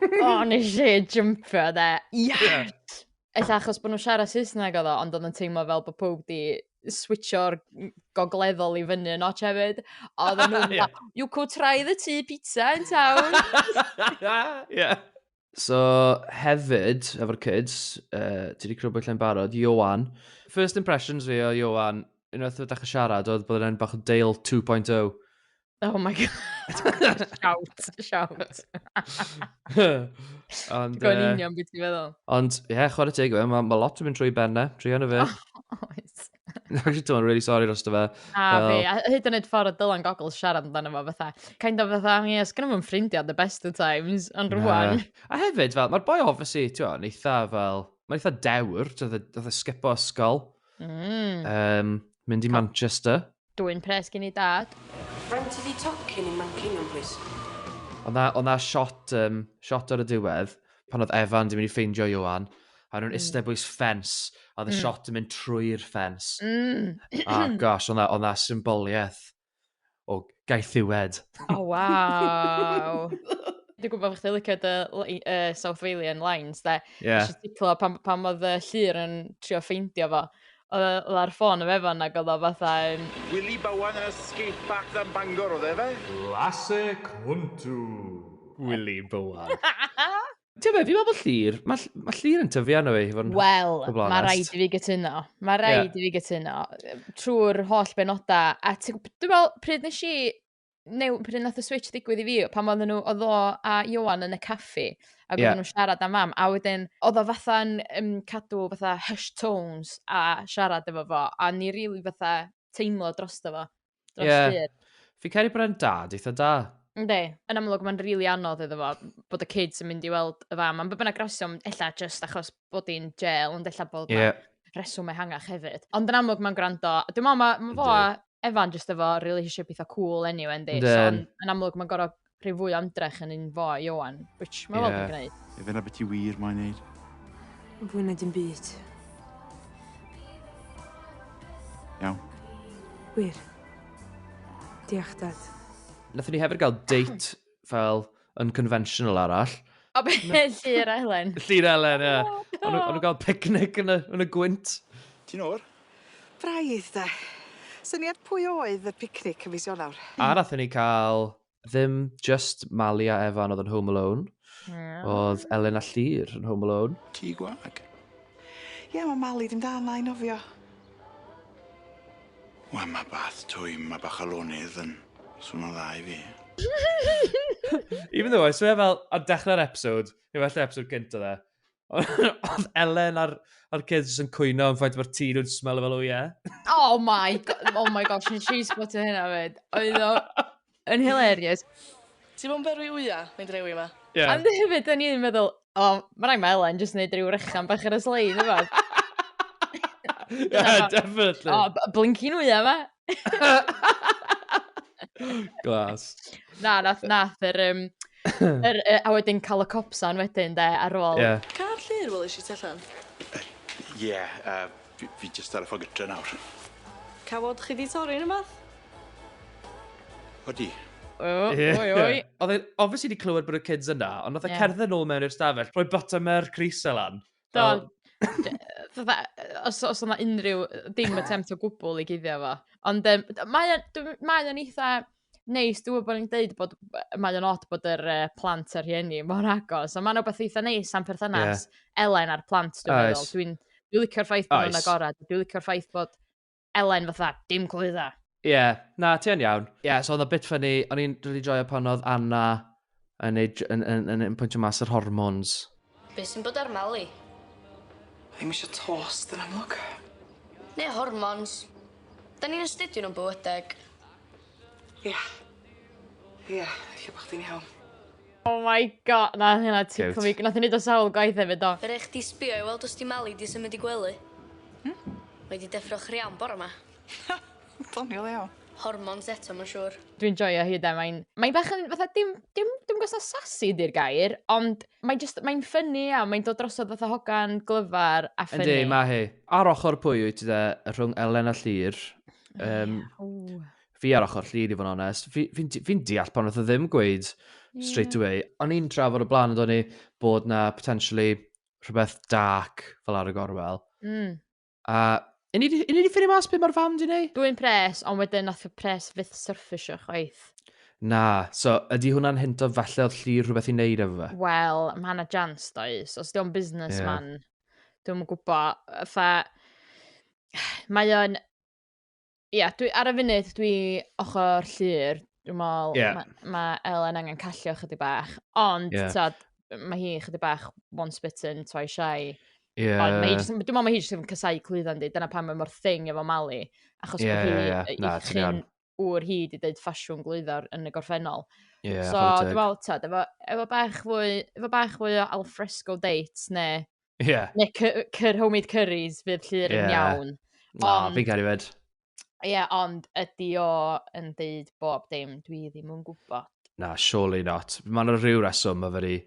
[SPEAKER 2] Nes i jumpio, de. Yes! Ella achos bod nhw'n siarad Saesneg oedd o, ond oedd yn teimlo fel bod pob di switcho'r gogleddol i fyny yn och hefyd. Oedd nhw'n you could try the tea pizza in town.
[SPEAKER 1] So, hefyd, efo'r kids, ti wedi crybwyll yn barod, Iowan. First impressions fi o Iowan, unwaith o dechrau siarad, oedd bod yn bach o Dale 2.0.
[SPEAKER 2] Oh my god. Shout. Gwyn union beth ti'n feddwl.
[SPEAKER 1] Ond, chwarae teg fe, mae lot yn mynd trwy benne, tri yn y fe. Actually, dwi'n really sorry dros dy fe.
[SPEAKER 2] A fi, a hyd yn oed ffordd o Dylan Goggles siarad amdano fo fatha. Kind of fatha, yes, gyda fo'n ffrindiau the best of times, ond rwan.
[SPEAKER 1] A hefyd, fel, mae'r boi obviously, ti'n eitha fel, mae'n eitha dewr, oedd e skipo ysgol. Mynd i Manchester.
[SPEAKER 2] Dwi'n pres gen i dad.
[SPEAKER 16] Faint ydi tocyn i Manceinion, please?
[SPEAKER 1] Ond na shot ar y diwedd, pan oedd Evan di mynd i ffeindio Iowan, a nhw'n iste bwys ffens, a oedd y shot yn mynd trwy'r ffens. Gosh, ond na symboliaeth o gaethiwed.
[SPEAKER 2] Oh, wow. Dwi'n gwybod bod chdi licio dy South Walian lines, de. Nes i ticlo pan oedd y llyr yn trio ffeindio fo. Oedd ar ffôn of Evan ac oedd o fatha...
[SPEAKER 14] Willy Bowen yn escape back than Bangor, oedd efe?
[SPEAKER 17] Classic Huntu.
[SPEAKER 1] Willy Bowen. Ti'n meddwl, fi'n meddwl bod Llyr, mae Llyr yn tyfu arno fi.
[SPEAKER 2] Wel, mae rhaid i fi gytuno. Mae rhaid i fi gytuno. Trwy'r holl benodau. A dwi'n meddwl, pryd nes i, pryd nath y switch ddigwydd i fi, pan oedd o a Iowan yn y caffi, ac oedden nhw'n siarad am mam, a wedyn, oedd o fatha'n cadw fatha hushed tones a siarad efo fo, a ni rili fatha teimlo drosto fo, dros Llyr.
[SPEAKER 1] Fi'n cael ei bod yn dad, eitha da.
[SPEAKER 2] Ynddi, yn amlwg mae'n rili anodd iddo fo bod y kids yn mynd i weld y fam. Mae'n bynnag grasion, ella just achos bod hi'n jail, ond ella bod reswm ehangach hefyd. Ond yn amlwg mae'n gwrando. Dwi'n meddwl mae fo a Evan just efo relationship eitha cool anyway, ynddi. So yn amlwg mae'n gorau rhyw fwy o ymdrech yn un fo a Iowan, which mae'n weld yn gwneud.
[SPEAKER 17] Efe na beth i wir mae'n neud.
[SPEAKER 16] Fwy na dim byd.
[SPEAKER 17] Iawn.
[SPEAKER 16] Wir. Diolch, Dad.
[SPEAKER 1] Nathon ni hefyd gael date fel unconventional arall.
[SPEAKER 2] O be, Llyr a Elen?
[SPEAKER 1] Llyr a Elen, ie. O'n nhw'n cael picnic yn y gwynt.
[SPEAKER 17] Ti'n o'r?
[SPEAKER 18] Braidd, da. Syniad pwy oedd y picnic yn fis Ionawr?
[SPEAKER 1] A nathon ni cael ddim just Mali a Evan oedd yn Home Alone. Oedd Elen a Llyr yn Home Alone.
[SPEAKER 17] Ti gwag?
[SPEAKER 18] Ie, mae Mali dim da na i nofio.
[SPEAKER 17] Wel, mae bath twym, mae bach o lonydd yn swnio dda i fi.
[SPEAKER 1] Even though, I swear fel, ar dechrau'r episode, yw felly episode cyntaf dde, oedd Elen a'r kids yn cwyno yn ffaith mae'r tŷ nhw'n smell fel o ie.
[SPEAKER 2] Oh my gosh, yn cheese spot o hynna fyd. Oedd o yn hilarious.
[SPEAKER 19] Ti'n mwyn berwi wya, mae'n drewi yma?
[SPEAKER 2] Ie. Ond hefyd, da ni'n meddwl, mae rhaid mae Elen jyst wneud rhyw rechan bach ar y slein, efo.
[SPEAKER 1] Yeah, definitely.
[SPEAKER 2] Blinking wya yma.
[SPEAKER 1] Glas.
[SPEAKER 2] Nath a wedyn cael y copsan wedyn, de, ar ôl.
[SPEAKER 19] Car Llyr wel eisiau tellan?
[SPEAKER 17] Ie, fi jyst ar y ffog gytra nawr.
[SPEAKER 19] Cawod chi di torri yn y math?
[SPEAKER 17] Odi.
[SPEAKER 2] Oi.
[SPEAKER 1] Oedd e obviously di clywed bod y kids yna, ond oedd e cerdded nôl mewn i'r stafell, rhoi bottomer Cris lan.
[SPEAKER 2] Os yna unrhyw dim attempt o gwbl i gyddio fo. Ond mae o'n eitha neis, dwi'n bod ni'n deud bod mae o'n odd bod yr plant ar rhieni mor agos. Ond mae'n rhywbeth eitha neis am perthynas Elen a'r plant, dwi'n meddwl. Dwi'n licio'r ffaith bod nhw'n agorad. Dwi'n licio'r ffaith bod Elen fatha dim clwydda.
[SPEAKER 1] Ie, na, ti yn iawn. Ie, so oedd o bit ffynnu, o'n i'n really joio pan oedd Anna yn pwyntio mas yr hormones.
[SPEAKER 20] Be sy'n bod ar Mali?
[SPEAKER 18] Ddim eisiau tost yn amlwg.
[SPEAKER 20] Neu hormons. Da ni'n astudio nhw'n bywydeg.
[SPEAKER 18] Ie, lle bych chi'n iawn.
[SPEAKER 2] Oh my god, na hynna ti'n cofio. Nath ni do sawl gwaith hefyd o.
[SPEAKER 20] Fe rech di sbio i weld os di Mali di symud i gwely. Mae di deffro'ch riawn bore ma.
[SPEAKER 18] Doniol iawn.
[SPEAKER 20] Hormons eto, mae'n siŵr.
[SPEAKER 2] Dwi'n joio hi de, mae'n bach yn, fatha, dim gwrs na sassy di'r gair, ond mae'n ffynnu a mae'n dod drosodd fatha hogan glyfar a ffynnu.
[SPEAKER 1] Yndi, mae hi. Ar ochr pwy wyt ti de, rhwng Elen a Llyr. Fi ar ochr Llyr, i fod yn onest. Fi'n deall pan oedd o ddim gweud straight away. O'n i'n trafod o blaen yn dod ni bod na potentially rhywbeth dark fel ar y gorwel. A Yn i di ffynu mas beth mae'r fam di neud?
[SPEAKER 2] Dwi'n pres, ond wedyn nath y pres fydd surfisio chwaith.
[SPEAKER 1] Na, so ydy hwnna'n hint o falle oedd Llyr rhywbeth i wneud efo fe?
[SPEAKER 2] Wel, mae hana jans does. Os di o'n businessman, dwi'n gwybod. Mae o'n... ar y funud dwi ochr Llyr. Dwi'n meddwl, mae Elen angen callio chydig bach. Ond, mae hi chydig bach once bitten, twice shy. Dwi'n meddwl mae hi jyst yn casau clwyddan di. Dyna pan mae mor thing efo Mali. Achos bod hi uchyn wr hi di dweud ffasiwn glwyddar yn y gorffennol. So, dwi'n meddwl, efo bach fwy o alfresco dates, neu homemade curries fydd Llyr yn iawn.
[SPEAKER 1] Na, fi'n cael ei fed.
[SPEAKER 2] Ie, ond ydy o yn deud bob dim, dwi ddim yn gwybod.
[SPEAKER 1] Na, surely not. Mae'n rhyw reswm o fyddi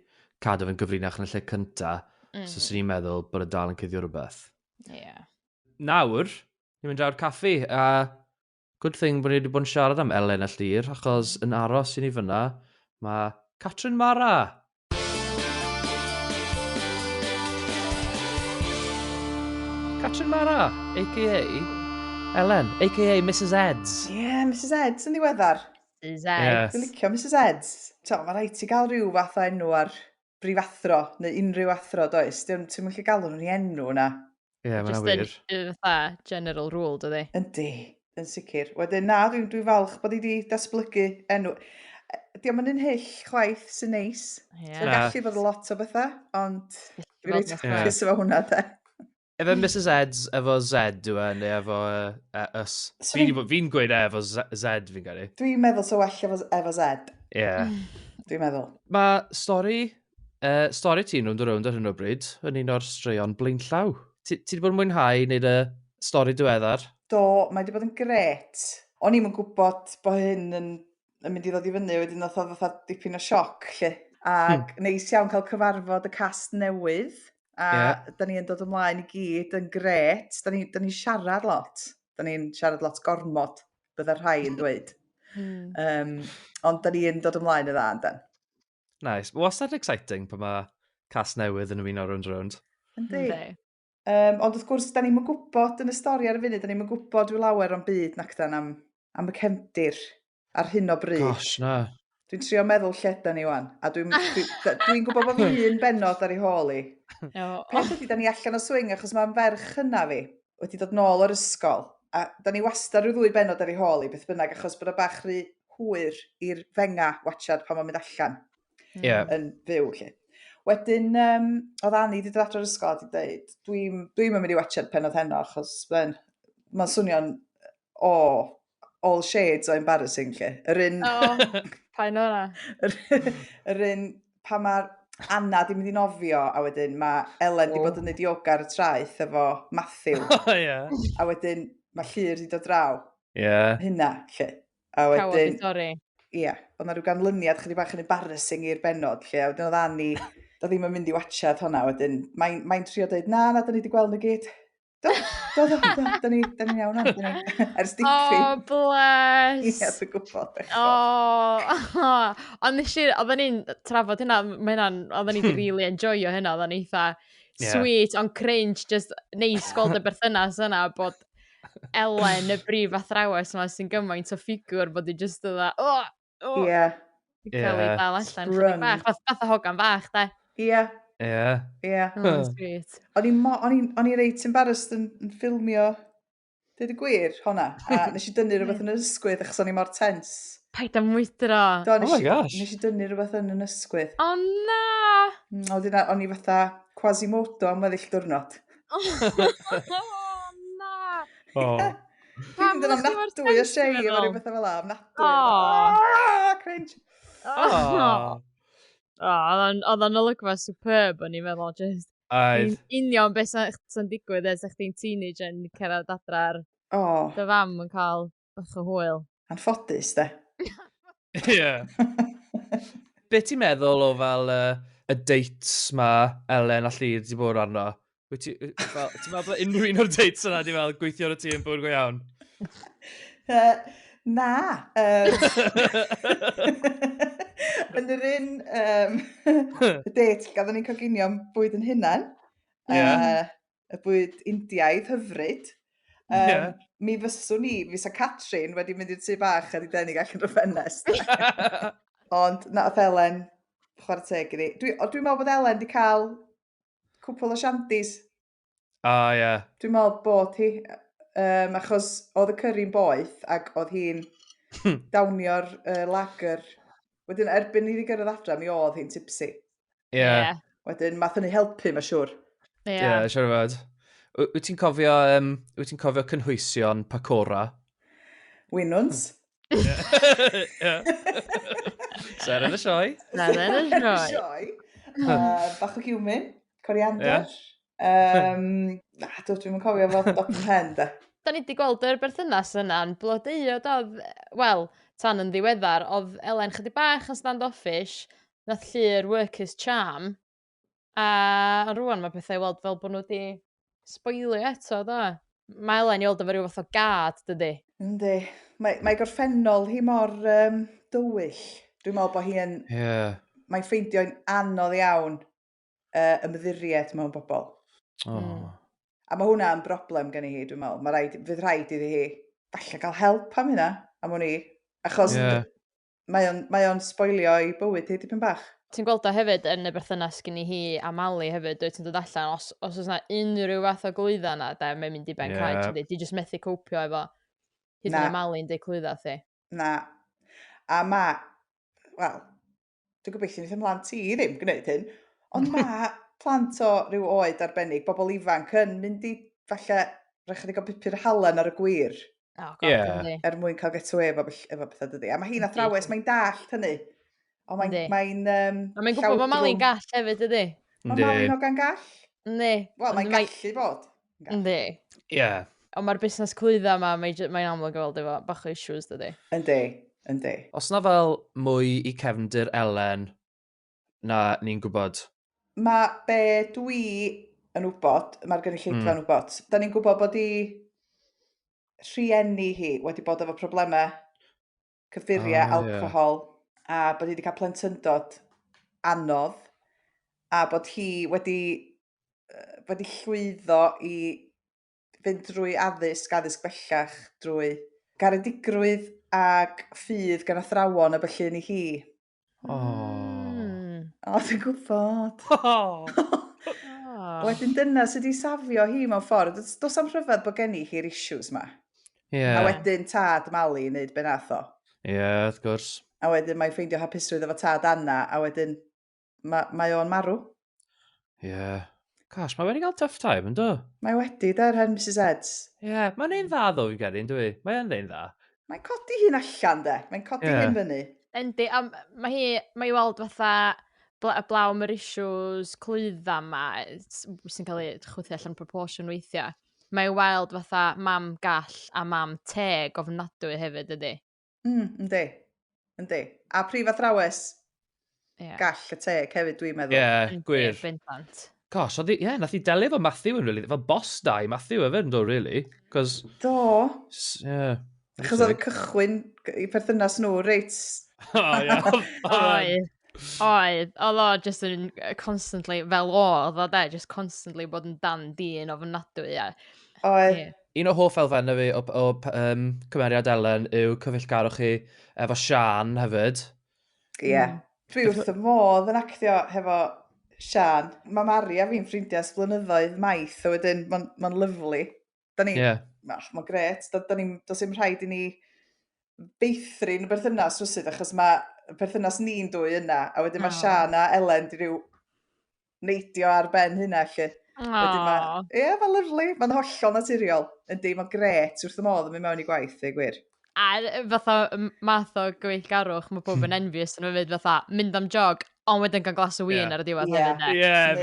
[SPEAKER 1] cadw fe'n gyfrinach yn y lle cynta. So sy'n ni'n meddwl bod y dal yn cyddio rhywbeth. Nawr, ni'n mynd draw'r caffi, a good thing bod ni wedi bod yn siarad am Elen a Llyr, achos yn aros i ni fyna, mae Catrin Mara. Catrin Mara, a.k.a. Elen, a.k.a. Mrs Eds.
[SPEAKER 18] Ie, Mrs Eds yn ddiweddar.
[SPEAKER 2] Mrs Eds.
[SPEAKER 18] Dwi'n licio Mrs Eds. Mae rhaid ti gael rhyw fath o enw ar
[SPEAKER 21] brifathro, neu unrhyw athro, does? Ti'n mwyn gallu galw nhw'n ei enw na.
[SPEAKER 1] Ie, mae'n
[SPEAKER 2] Just
[SPEAKER 1] wir.
[SPEAKER 2] fatha general rule, dydi?
[SPEAKER 21] Yndi, yn sicr. Wedyn, na, dwi'n falch bod i wedi datblygu enw. Diolch yn hyll chwaith sy'n neis. Mae'n gallu bod lot o bethau, ond fi reit hapus efo hwnna, de.
[SPEAKER 1] Efo Mrs Eds, efo Z, dwi'n neu efo ys. Fi'n gweud efo Z, fi'n gyrru.
[SPEAKER 21] Dwi'n meddwl so well efo Z.
[SPEAKER 1] Ie.
[SPEAKER 21] Dwi'n meddwl.
[SPEAKER 1] Mae stori ti nhw'n dod rownd ar hyn o bryd yn un o'r straeon blaenllaw. Ti wedi bod yn mwynhau wneud y stori diweddar?
[SPEAKER 21] Do, mae wedi bod yn gret. O'n i'm yn gwybod bod hyn yn mynd i ddod i fyny, wedyn oedd o fatha dipyn o sioc, lle. Ac neis iawn cael cyfarfod y cast newydd. A da ni'n dod ymlaen i gyd yn gret. Da ni'n siarad lot. Da ni'n siarad lot gormod, bydda'r rhai yn dweud. Ond da ni'n dod ymlaen y dda, yndan.
[SPEAKER 1] Nice. Was that exciting pan mae cast newydd yn ymuno rownd?
[SPEAKER 21] Yndi. Ond wrth gwrs, da ni'n gwybod yn y stori ar y funud, da ni'n gwybod rhyw lawer o'n byd nac dan am y cefndir ar hyn o bryd.
[SPEAKER 1] Gosh, na.
[SPEAKER 21] Dwi'n trio meddwl lle da ni wan. A dwi'n gwybod bod fi un benod ar ei hôl i. Peth ydy, da ni allan o swing achos mae'n ferch hynna fi wedi dod nôl o'r ysgol. A da ni wastad rhyw 2 benod ar ei hôl i, beth bynnag, achos bod y bach rhy hwyr i'r fenga watchad pan mae'n mynd allan yn fyw, lle. Wedyn, oedd Annie wedi dod adro'r ysgol a wedi dweud, dwi'n mynd i watchad Pennod heno, achos mae'n swnio'n all shades o embarrassing, lle.
[SPEAKER 2] Pa'n o'na?
[SPEAKER 21] Yr un pa mae'r Anna di mynd i nofio, a wedyn mae Elen di bod yn neud yoga ar y traeth efo Matthew. A wedyn mae Llyr di dod draw. Hynna, lle.
[SPEAKER 2] Cawod i stori.
[SPEAKER 21] Ie, oedd na rhyw ganlyniad chydig bach yn embarrassing i'r benod, lle. A wedyn oedd Annie, da ddim yn mynd i watchad hwnna, wedyn mae'n trio dweud, na, da ni wedi gweld nhw gyd. Do, da ni'n iawn am, da ni. Ers dipyn.
[SPEAKER 2] Oh, bless.
[SPEAKER 21] Ie, dwi'n gwybod.
[SPEAKER 2] Ond nes i, oedden ni'n trafod hynna, oedden ni wedi really enjoyo hynna, oedden ni eitha sweet, ond cringe, just neis gweld y berthynas yna, bod Elen, y brif athrawes yma sy'n gymaint o ffigwr, bod i just yna,
[SPEAKER 21] Ie.
[SPEAKER 2] I cael ei dal allan chydig bach. Fath o hogan bach, de.
[SPEAKER 21] Ie.
[SPEAKER 2] Ie. Sweet.
[SPEAKER 21] O'n i reit embarrassed yn ffilmio dweud y gwir, honna. A nes i dynnu rhywbeth yn ysgwydd achos o'n i mor tens.
[SPEAKER 2] Paid am mwydro.
[SPEAKER 21] Do, nes i dynnu rhywbeth yn ysgwydd.
[SPEAKER 2] O na!
[SPEAKER 21] O'n i fatha Quasimodo am weddill diwrnod.
[SPEAKER 2] O na!
[SPEAKER 21] Dwi'n mynd yn ofnadwy o shei efo rhywbeth fel la, ofnadwy. Cringe.
[SPEAKER 2] Oedd o'n olygfa superb o'n i'n meddwl, just union beth sy'n digwydd ers eich di'n teenage yn cerdded adra ar dy fam yn cael bach o hwyl.
[SPEAKER 21] Anffodus, de.
[SPEAKER 1] Ie. Be ti'n meddwl o fel y dates ma Elen a Llyr wedi bod arno? Ti'n meddwl bod unrhyw un o'r dates yna wedi fel gweithio ar y tŷ yn bwyd go iawn?
[SPEAKER 21] Na. Yn yr un y date, gaddon ni'n coginio am bwyd yn hynna'n. Y bwyd Indiaidd hyfryd. Mi fyswn ni, fysa Catrin wedi mynd i'r tŷ bach a di denig allan o'r ffenest. Ond na oedd Elen, chwarae teg i ni. Dwi'n meddwl bod Elen di cael cwpl o shandies. Dwi'n meddwl bod hi, achos oedd y curry'n boeth ac oedd hi'n dawnio'r lager. Wedyn erbyn i wedi gyrraedd adra, mi oedd hi'n tipsy. Wedyn math hynny helpu, mae'n siŵr.
[SPEAKER 1] Siwr o fod. Wyt ti'n cofio cynhwysion Pacora?
[SPEAKER 21] Wynwns.
[SPEAKER 1] Ser yn y sioe.
[SPEAKER 21] Bach o giwmyn, coriander. Dwi'n mynd cofio fod dop yn hen, da.
[SPEAKER 2] Da ni wedi gweld yr berthynas yna'n blodeuo, wel, tan yn ddiweddar, oedd Elen chydig bach yn standoffish, nath Llyr work his charm, a rwan mae pethau weld fel bod nhw wedi sboilio eto, da. Mae Elen i weld efo rhyw fath o gad, dydy.
[SPEAKER 21] Yndi. Mae gorffennol hi mor dywyll. Dwi'n meddwl bod hi yn... Mae'n ffeindio'n anodd iawn ymddiried mewn bobl. A mae hwnna yn broblem gen i hi, dwi'n meddwl. Fydd rhaid iddi hi falle gael help am hynna, am hwn i. Achos mae o'n sboilio i bywyd hi dipyn bach.
[SPEAKER 2] ti'n gweld o hefyd yn y berthynas gen i hi a Mali hefyd, dwi ti'n dod allan, os oes yna unrhyw fath o glwydda yna, da, mae'n mynd i ben cael, di just methu cwpio efo hyd yn y Mali'n deud clwydda thi.
[SPEAKER 21] Na. A wel, dwi'n gobeithio wneud ymlaen ti ddim gwneud hyn, ond plant o ryw oed arbennig, bobl ifanc yn mynd i falle rhaid chydig o bupur halen ar y gwir. Er mwyn cael get away efo bethau dydi. A mae hi'n athrawes, mae'n dallt hynny. Ond mae'n
[SPEAKER 2] Mae'n gwybod bod Mali'n gall hefyd, ydy?
[SPEAKER 21] Mae Mali'n ogan gall?
[SPEAKER 2] Yndi.
[SPEAKER 21] Wel, mae'n gallu bod.
[SPEAKER 2] Yndi.
[SPEAKER 1] Ie.
[SPEAKER 2] Ond mae'r busnes clwydda yma, mae'n amlwg gweld efo bach o issues, dydy.
[SPEAKER 21] Yndi.
[SPEAKER 1] Os na fel mwy i cefndir Elen, na ni'n gwybod?
[SPEAKER 21] Mae be dwi yn wybod, mae'r gynulleidfa'n wybod, da ni'n gwybod bod i rhieni hi wedi bod efo problemau cyffuriau, alcohol, a bod hi wedi cael plentyndod anodd, a bod hi wedi llwyddo i fynd drwy addysg bellach, drwy garedigrwydd ac ffydd gan athrawon y byllu i hi. Dwi'n gwybod. Wedyn dyna sydd wedi safio hi mewn ffordd. Does am rhyfedd bod gen i hi'r issues ma. A wedyn tad Mali i wneud be nath o.
[SPEAKER 1] Wrth gwrs.
[SPEAKER 21] A wedyn mae'n ffeindio hapusrwydd efo tad Anna, a wedyn mae o'n marw.
[SPEAKER 1] Gosh, mae wedi cael tough time, ynddo?
[SPEAKER 21] Mae wedi, der hen Mrs Eds.
[SPEAKER 1] Mae'n ein dda ddo fi'n gerdyn, dwi. Mae'n ein dda.
[SPEAKER 21] Mae'n codi hi'n allan, de. Mae'n codi hi'n fyny.
[SPEAKER 2] Yndi, mae i weld fatha blaw mae'r issues clwydda yma, sy'n cael ei chwythu allan proportion weithiau. Mae i weld fatha mam gall a mam teg ofnadwy hefyd, ydy.
[SPEAKER 21] Yndi. A prif athrawes gall y teg hefyd, dwi'n meddwl.
[SPEAKER 1] Gwir.
[SPEAKER 2] Bendant.
[SPEAKER 1] Gosh, nath i delio efo Matthew yn really, fel boss da i Matthew hefyd, ynddo, really.
[SPEAKER 21] Do. Achos oedd y cychwyn i perthynas nhw, reit.
[SPEAKER 2] Oedd. Oedd o just yn constantly, fel oedd o de, just constantly bod yn dan dyn ofnadwy.
[SPEAKER 21] Oedd.
[SPEAKER 1] Un o hoff elfennau fi o cymeriad Elen yw cyfeillgarwch chi efo Sian hefyd.
[SPEAKER 21] Ie. Dwi wrth y modd yn actio hefo Sian. Mae Mari a fi'n ffrindiau sblynyddoedd maith, a wedyn mae'n lyflu. Mae'n gret. Does dim rhaid i ni beithrin y berthynas rwysydd, achos mae perthynas ni'n dwy yna, a wedyn mae Sian a Elen di ryw neidio ar ben hynna, lle. Mae'n lyflu. Mae'n hollol naturiol. Yndi, mae'n gret wrth y modd yn mynd mewn i gwaith, ei gwir.
[SPEAKER 2] A fatha math o gyfeillgarwch, mae pob yn envious yn ymwneud fatha mynd am jog, ond wedyn gan glas o win ar y diwedd hefyd.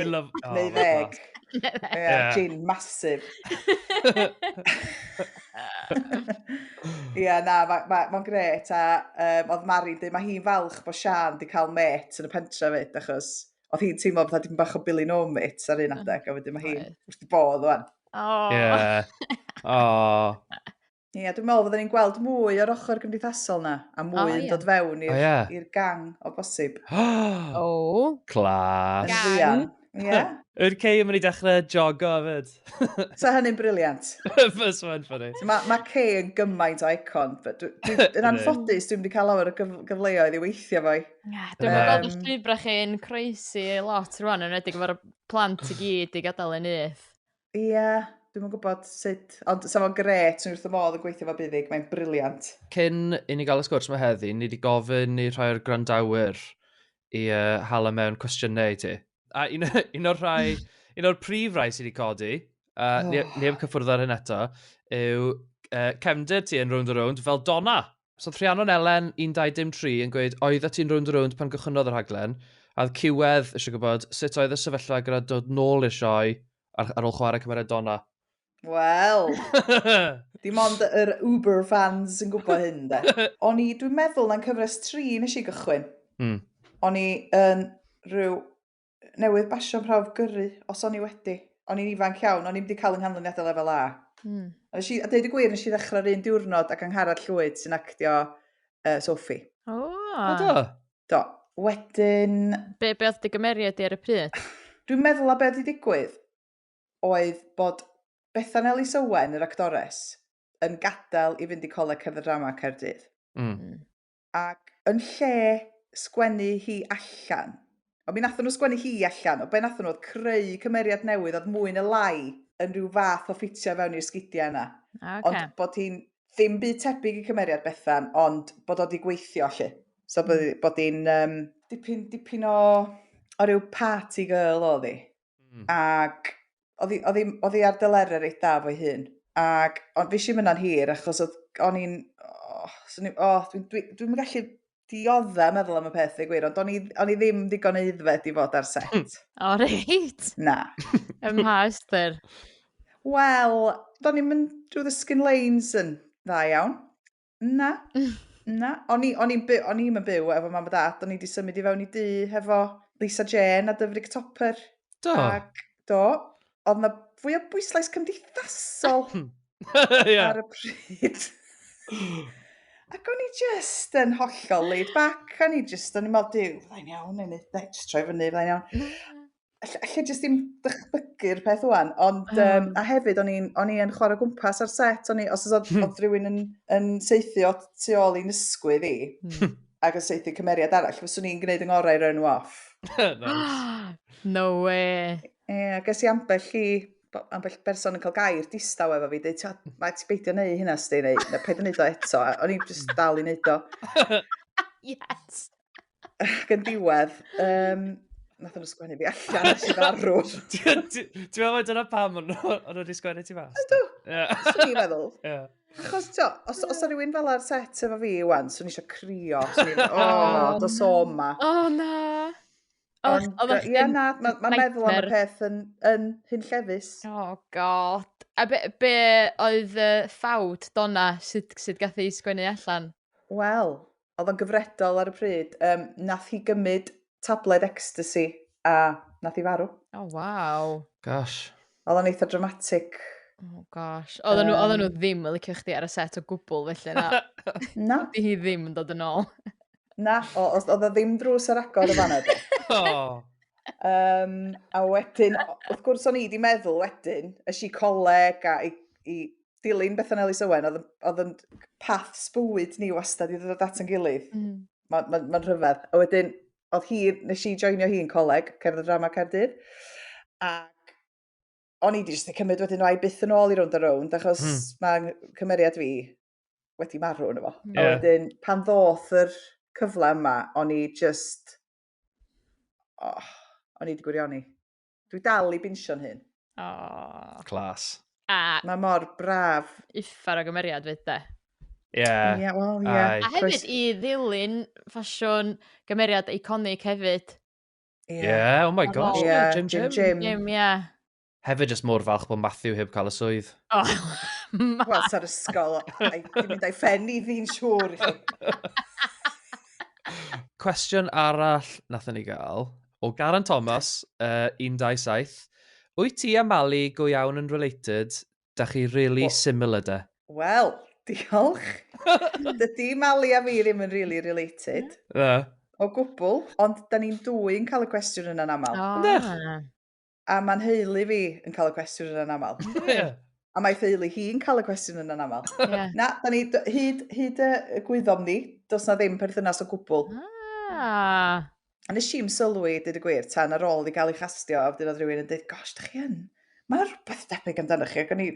[SPEAKER 1] Fi'n lyf...
[SPEAKER 21] Neu ddeg. Gin masif. Mae'n gret. A oedd Mari'n dweud, mae hi'n falch bod Sian di cael met yn y pentra fyd, achos oedd hi'n teimlo bod dim bach o Billy No Mates ar un adeg, a wedyn mae hi'n wrth i bodd o'n. Dwi'n meddwl fydden ni'n gweld mwy o'r ochr gymdeithasol na, a mwy yn dod fewn i'r gang o bosib.
[SPEAKER 1] Clas.
[SPEAKER 21] Gang.
[SPEAKER 1] Yw'r Kay yn mynd i dechrau jogo hefyd.
[SPEAKER 21] So hynny'n briliant.
[SPEAKER 1] Fys mae'n ffynnu.
[SPEAKER 21] Mae Kay yn gymaint o icon. Yn anffodus, dwi'n wedi cael lawer o gyfleoedd i weithio fo'i.
[SPEAKER 2] Dwi'n gweld y llwybrach chi'n croesi lot rwan, yn edrych efo'r plant i gyd i gadael yn uth.
[SPEAKER 21] Dwi'n yn gwybod sut, ond sa fo'n gret yn wrth y modd yn gweithio fo buddig, mae'n briliant.
[SPEAKER 1] Cyn i ni gael y sgwrs mae heddi, ni wedi gofyn i rhai o'r grandawyr i hala mewn cwestiynau i ti. A un o'r prif rai sydd wedi codi, ni heb cyffwrdd ar hyn eto, yw cefndir ti yn Rownd fel Donna. So Rhiannon Elen 1213 yn gweud, oeddet ti'n Rownd pan gychwynnodd yr rhaglen, a oedd Cywedd eisiau gwybod sut oedd y sefyllfa gyda dod nôl i'r sioe ar ôl chwarae cymeriad Donna.
[SPEAKER 21] Wel, dim ond yr Uber fans yn gwybod hyn, de. Dwi'n meddwl na'n cyfres 3 nes i gychwyn. O'n i yn rhyw newydd basio prawf gyrru, os o'n i wedi. O'n i'n ifanc iawn, o'n i'n wedi cael yng nghanlyniadau lefel A. A deud y gwir, nes i ddechrau'r un diwrnod ac Angharad Llwyd sy'n actio Sophie. Do. Wedyn...
[SPEAKER 2] Be oedd dy gymeriad i ar y pryd?
[SPEAKER 21] Dwi'n meddwl a be oedd i digwydd oedd bod Bethan Ellis Owen, yr actores, yn gadael i fynd i coleg cerdded drama Caerdydd. Ac yn lle sgwennu hi allan, O mi nathon nhw sgwennu hi allan, o be nathon nhw oedd creu cymeriad newydd oedd mwy na lai yn rhyw fath o ffitio fewn i'r sgidiau yna. Ond bod hi'n ddim byd tebyg i cymeriad Bethan, ond bod o di gweithio lle. So bod hi'n dipyn o ryw party girl oedd hi. Ac oedd hi ar dylerau reit da fo'i hun. Ac ond fi eisiau mynna'n hir achos o'n i'n... Dwi'n gallu diodda meddwl am y peth i gwir, ond o'n i ddim digon eiddfed i fod ar set.
[SPEAKER 2] O, reit?
[SPEAKER 21] Na.
[SPEAKER 2] Mha Esther?
[SPEAKER 21] Wel, do'n i'n mynd drwy ddysgu'n lanes yn dda iawn. Na. O'n i'n byw efo mam a dad, o'n i wedi symud i fewn i dŷ hefo Lisa Jane a Dyfrig Topper.
[SPEAKER 1] Do?
[SPEAKER 21] Oedd na fwy o bwyslais cymdeithasol ar y pryd. Ac o'n i just yn hollol laid back, o'n i'n meddwl, fydda'n iawn, just troi fyny, fydda'n iawn. Alla just ddim dychmygu'r peth wan, ond a hefyd o'n i yn chwarae gwmpas ar set, os oedd rhywun yn seithio tu ôl i'n ysgwydd i, ac yn seithio cymeriad arall, fyswn i'n gwneud yng ngorau run off.
[SPEAKER 2] No way.
[SPEAKER 21] Ges i ambell berson yn cael gair distaw efo fi, dweud, mae ti beidio neu hynna sti, neu paid yn neud o eto, o'n i'n just dal i neud o.
[SPEAKER 2] Yes!
[SPEAKER 21] Ac yn diwedd, nath nhw sgwennu fi allan nes i farw.
[SPEAKER 1] Ti'n meddwl dyna pam o'n nhw wedi sgwennu ti fas?
[SPEAKER 21] Ydw, swn i'n meddwl. Achos os o rywun fel ar set efo fi iwan, swn i eisiau crio, dos o ma.
[SPEAKER 2] O, na.
[SPEAKER 21] Ond, mae meddwl am y peth yn hyn llefus.
[SPEAKER 2] Oh, god. A be oedd ffawd donna sydd gath ei sgwennu allan?
[SPEAKER 21] Wel, oedd o'n gyfredol ar y pryd. Nath hi gymryd tabled ecstasy a nath hi farw.
[SPEAKER 2] Oh, waw.
[SPEAKER 1] Gosh.
[SPEAKER 21] Oedd o'n eitha dramatic.
[SPEAKER 2] Oh, gosh. Oedden nhw ddim yn licio chdi ar y set o gwbl, felly na.
[SPEAKER 21] Na.
[SPEAKER 2] Di hi ddim yn dod yn ôl.
[SPEAKER 21] Na, oedd o ddim drws ar agor y fanna. A wedyn, wrth gwrs o'n i wedi meddwl wedyn, ys i coleg a i dilyn Bethan Ellis Owen, oedd yn paths bywyd ni wastad i ddod at yn gilydd. Mae'n rhyfedd. A wedyn, nes i joinio hi yn coleg, cerdd y drama Caerdydd, ac o'n i wedi jyst cymryd wedyn o'i byth yn ôl i Rownd, achos mae cymeriad fi wedi marw yn efo. A wedyn, pan ddoth yr cyfle yma, o'n i just... o'n i wedi gwirioni. Dwi dal i binsio'n hyn.
[SPEAKER 1] Clas.
[SPEAKER 21] Mae mor braf.
[SPEAKER 2] Uffar o gymeriad fyd de.
[SPEAKER 21] Ie.
[SPEAKER 2] A hefyd i ddilyn ffasiwn gymeriad iconic hefyd.
[SPEAKER 1] Oh my gosh.
[SPEAKER 21] Jim.
[SPEAKER 1] Hefyd jyst mor falch bod Matthew heb cael y swydd.
[SPEAKER 21] Wel, sa'r ysgol. Dim mynd a'i ffen i fi'n siŵr i chi.
[SPEAKER 1] Cwestiwn arall nathon ni gael o Garan Thomas, 127. Wyt ti a Mali go iawn yn related? Da chi really similar de?
[SPEAKER 21] Wel, diolch. Dydy Mali a fi ddim yn really related. O gwbl, ond da ni'n dwy'n cael y cwestiwn yna'n aml. A mae'n heulu fi yn cael y cwestiwn yna'n aml. A mae theulu hi'n cael y cwestiwn yna'n aml. Na, da ni, hyd y gwyddom ni, dos na ddim perthynas o gwbl. A nes i'n sylwi, dyd y gwir, tan ar ôl i gael ei chastio, a wedyn oedd rhywun yn dweud, gosh, da chi yn? Mae rhywbeth debyg amdano chi, ac o'n i,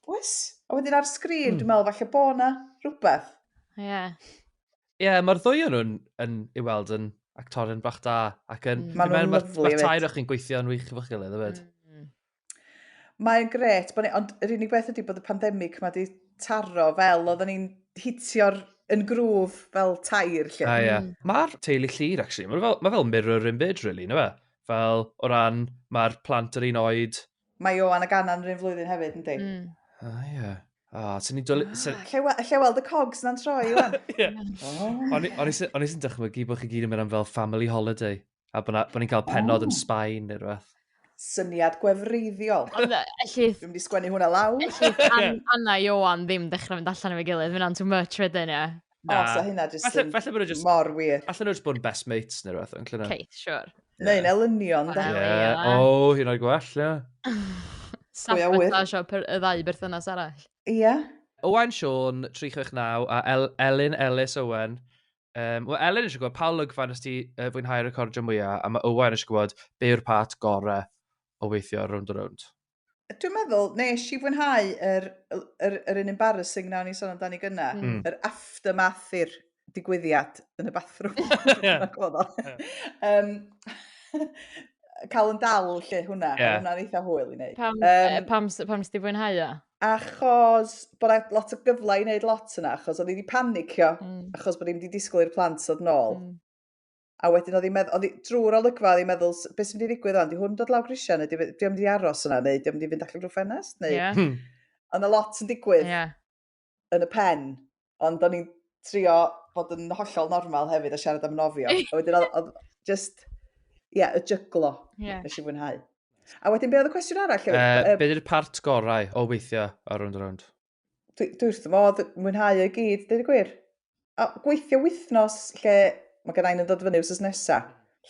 [SPEAKER 21] oes? A wedyn ar sgrin, dwi'n meddwl, falle bo na rhywbeth.
[SPEAKER 1] Mae'r ddwy o'n nhw'n i weld yn actorion bach da, ac yn...
[SPEAKER 21] Mae'n lyflu.
[SPEAKER 1] Mae'r tair o'ch chi'n gweithio yn wych efo'ch gilydd, hefyd.
[SPEAKER 21] Mae'n gret, ond yr unig beth ydy bod y pandemig mae di taro fel, oedden ni'n hitio'r yn grŵf fel tair, lle.
[SPEAKER 1] Mae'r teulu Llyr, actually, mae fel mirror in bid, really, no fe? Fel, o ran, mae'r plant yr un oed.
[SPEAKER 21] Mae Iowan ag Anna'n yr un flwyddyn hefyd, yndi?
[SPEAKER 1] Sy'n ni'n dod...
[SPEAKER 21] Lle weld y cogs na'n troi, Iwan.
[SPEAKER 1] O'n i sy'n dychmygu bod chi gyd yn mynd am fel family holiday, a bod ni'n cael Pennod yn Sbaen neu rhywbeth.
[SPEAKER 21] Syniad gwefreiddiol. Dwi'n mynd i sgwennu hwnna law.
[SPEAKER 2] Anna a Iowan ddim dechrau fynd allan efo'i gilydd, fy'n too much wedyn, ia.
[SPEAKER 21] So hynna jyst mor wir.
[SPEAKER 1] Allan nhw jyst bod yn best mates neu rhywbeth.
[SPEAKER 2] Okay, sure.
[SPEAKER 21] Neu'n elynion, da.
[SPEAKER 1] Hynna'n gwell, ia.
[SPEAKER 2] Sabotage o y ddau berthynas arall.
[SPEAKER 21] Ia.
[SPEAKER 1] Owen Sean, 369, a Elen Ellis Owen, Wel, Elen eisiau gwybod, pa olygfa nes ti fwynhau recordio mwyaf, a mae Owain eisiau gwybod be yw'r part gorau o weithio rownd o rownd.
[SPEAKER 21] Dwi'n meddwl, nes i fwynhau yr un embarrassing nawn ni sôn amdani gyna. Yr aftermath i'r digwyddiad yn y bathroom. Cael yn dal lle hwnna. Hwnna'n eitha hwyl i wneud.
[SPEAKER 2] Pam nes ti fwynhau o?
[SPEAKER 21] Achos bod lot o gyfle i wneud lot yna. Achos oedd i wedi panicio. Achos bod i wedi disgwyl i'r plant ddod nôl. A wedyn oedd drwy'r olygfa oedd i'n meddwl, beth sy'n wedi digwydd o'n, di hwn dod lawr grisiau, neu di o'n di aros yna, neu di o'n di fynd allan drwy ffenest, neu... Ond y lot yn digwydd yn y pen, ond o'n i'n trio bod yn hollol normal hefyd a siarad am nofio. A wedyn oedd just, y jyglo nes i fwynhau. A wedyn, be oedd y cwestiwn arall?
[SPEAKER 1] Be ydy'r part gorau o weithio ar rownd o rownd?
[SPEAKER 21] Dwi wrth modd mwynhau y gyd, dweud y gwir. Gweithio wythnos lle... Mae gen i'n dod fyny wrth nesaf,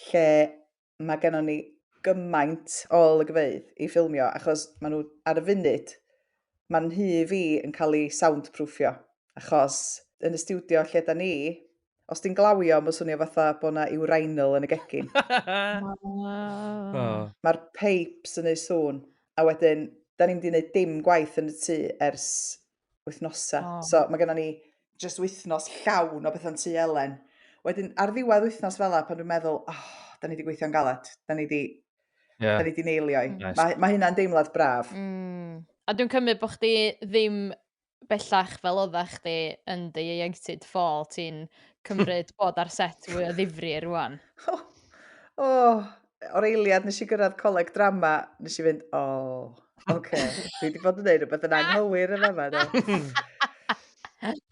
[SPEAKER 21] lle mae gen ni gymaint o olygfeydd i ffilmio, achos maen nhw ar y funud, mae'n hy fi yn cael ei soundproofio, achos yn y studio lle da ni, os ti'n glawio, mae'n swnio fatha bod yna urinal yn y gegin. Mae'r pipes yn ei sŵn, a wedyn, da ni'n wedi gwneud dim gwaith yn y tŷ ers wythnosa. So mae gen ni just wythnos llawn o beth yn tŷ Elen. Wedyn, ar ddiwedd wythnos fel pan dwi'n meddwl, da ni wedi gweithio'n galed, da ni wedi neilio i. Mae hynna'n deimlad braf.
[SPEAKER 2] A dwi'n cymryd bod chdi ddim bellach fel oeddach chdi yn dy ieuenctid ffôl, ti'n cymryd bod ar set fwy o ddifri rwan.
[SPEAKER 21] O'r eiliad nes i gyrraedd coleg drama, nes i fynd, oce, dwi wedi bod yn neud rhywbeth yn anghywir yn yma.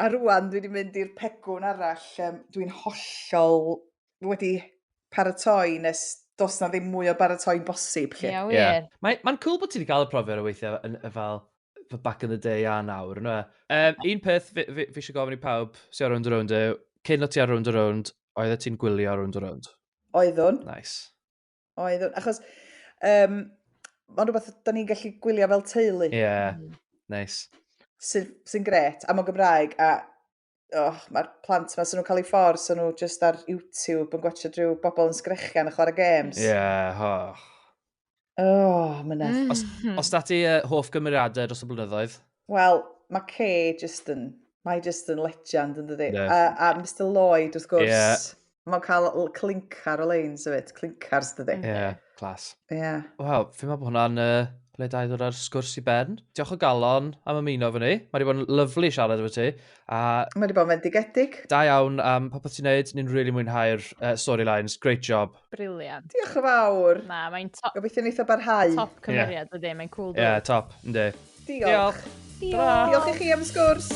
[SPEAKER 21] A rwan dwi wedi mynd i'r pegwn arall, dwi'n hollol wedi paratoi nes dos na ddim mwy o baratoi'n bosib.
[SPEAKER 1] Mae'n cool bod ti wedi cael y profiad o weithio fel back in the day a nawr. Un peth fi eisiau gofyn i pawb sy'n ar rownd o rownd yw, cyn o ti ar rownd o rownd, oedd ti'n gwylio ar rownd o rownd?
[SPEAKER 21] Oeddwn.
[SPEAKER 1] Nice.
[SPEAKER 21] Oeddwn, achos mae'n rhywbeth da ni'n gallu gwylio fel teulu.
[SPEAKER 1] Nice.
[SPEAKER 21] Sy'n gret, am o Gymraeg, a mae'r plant yma, sy'n nhw'n cael ei ffors, sy'n nhw just ar YouTube yn gwachio drwy bobl yn sgrechian a chwarae games. Mynedd.
[SPEAKER 1] Os da ti hoff gymeriadau dros y blynyddoedd?
[SPEAKER 21] Wel, mae Kay just yn legend, yn dydi. A Mr Lloyd, wrth gwrs, mae'n cael clincar o leins o fit, clincars, dydi.
[SPEAKER 1] Clas.
[SPEAKER 21] Wel,
[SPEAKER 1] fi'n meddwl bod hwnna'n ble da i ddod ar sgwrs i ben. Diolch o galon am ymuno fy ni. Mae wedi bod yn lyflu siarad efo ti.
[SPEAKER 21] Mae wedi bod yn fendigedig.
[SPEAKER 1] Da iawn am popeth ti'n neud. Ni'n really mwynhau'r storylines. Great job.
[SPEAKER 2] Briliant.
[SPEAKER 21] Diolch yn fawr.
[SPEAKER 2] Na, mae'n top.
[SPEAKER 21] Gobeithio neith o barhau.
[SPEAKER 2] Top cymeriad ydy, mae'n cool.
[SPEAKER 1] Top, ynddi.
[SPEAKER 21] Diolch. Diolch i chi am sgwrs.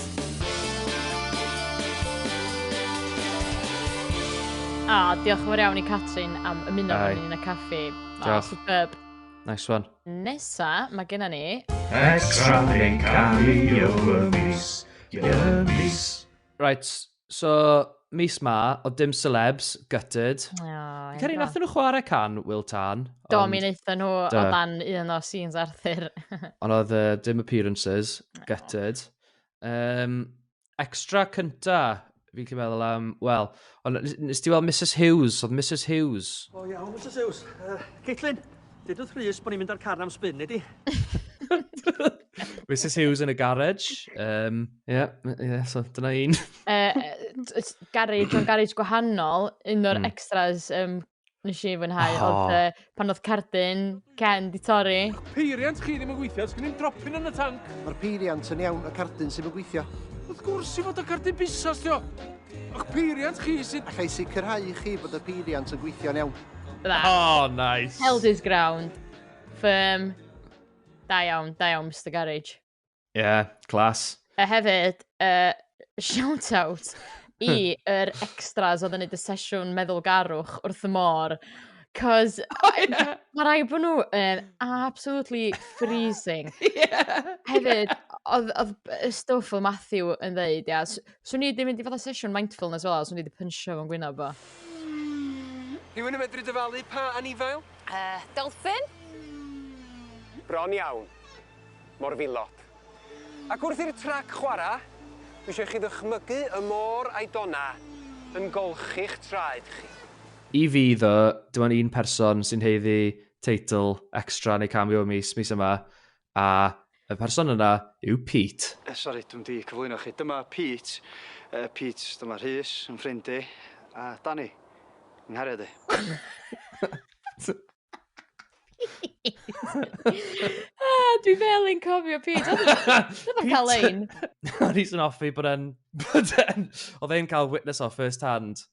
[SPEAKER 2] Diolch yn fawr iawn i Catrin am ymuno fy ni yn y caffi. Superb.
[SPEAKER 1] Nice one.
[SPEAKER 2] Nesa, mae genna ni...
[SPEAKER 17] Extra yn cameo y mis.
[SPEAKER 1] Right, so mis ma, o dim celebs, gutted. Ceri, nath nhw chwarae can Will Tan.
[SPEAKER 2] Do, mi wnaethon nhw o dan un o scenes Arthur.
[SPEAKER 1] Ond oedd dim appearances, gutted. Extra cynta, fi'n cael meddwl am, wel, nes ti weld Mrs Hughes, oedd Mrs Hughes.
[SPEAKER 7] O iawn, Mrs Hughes. Caitlin, dydwyd Rhys bod ni'n mynd ar car am spin, ydi?
[SPEAKER 1] Mrs Hughes yn y garage. So dyna un.
[SPEAKER 2] Garage gwahanol, un o'r extras nes i fwynhau, oedd pan oedd cardyn Ken di torri.
[SPEAKER 7] Peiriant chi ddim yn gweithio, sgyn i'n dropin yn y tank.
[SPEAKER 11] Mae'r peiriant yn iawn, y cardyn sy'n yn gweithio.
[SPEAKER 7] Wrth gwrs i fod y cardyn busas, dio. O'ch peiriant chi sy'n...
[SPEAKER 11] Allai sicrhau chi bod y peiriant yn gweithio'n iawn.
[SPEAKER 1] Nice.
[SPEAKER 2] Held his ground. Firm. Da iawn, Mr Garage.
[SPEAKER 1] Class.
[SPEAKER 2] Hefyd, shout-out i yr extras oedd yn neud y sesiwn meddwlgarwch wrth y môr. Cos mae rai bod nhw yn absolutely freezing. Hefyd, oedd stwff o Matthew yn dweud, swn i wedi mynd i fod y sesiwn mindfulness fel, swn i wedi pynsio fo'n gwynaf bo.
[SPEAKER 5] Rhywun yn medru dyfalu pa anifail?
[SPEAKER 10] Dolphin?
[SPEAKER 5] Bron iawn. Morfilod. Ac wrth i'r trac chwarae, dwi eisiau chi ddychmygu y môr a'i donna yn golchi'ch traed chi.
[SPEAKER 1] I fi ddo, dim ond un person sy'n heiddi teitl extra neu cameo mis yma, a y person yna yw Pete.
[SPEAKER 8] Sori, dwi'n di cyflwyno chi. Dyma Pete. Pete, dyma Rhys, yn ffrind i. A Dani, yng nghariad i.
[SPEAKER 2] Dwi fel yn cofio Pete. Dyma cael ein.
[SPEAKER 1] Rhys yn offi bod e'n... Oedd e'n cael witness o first hand.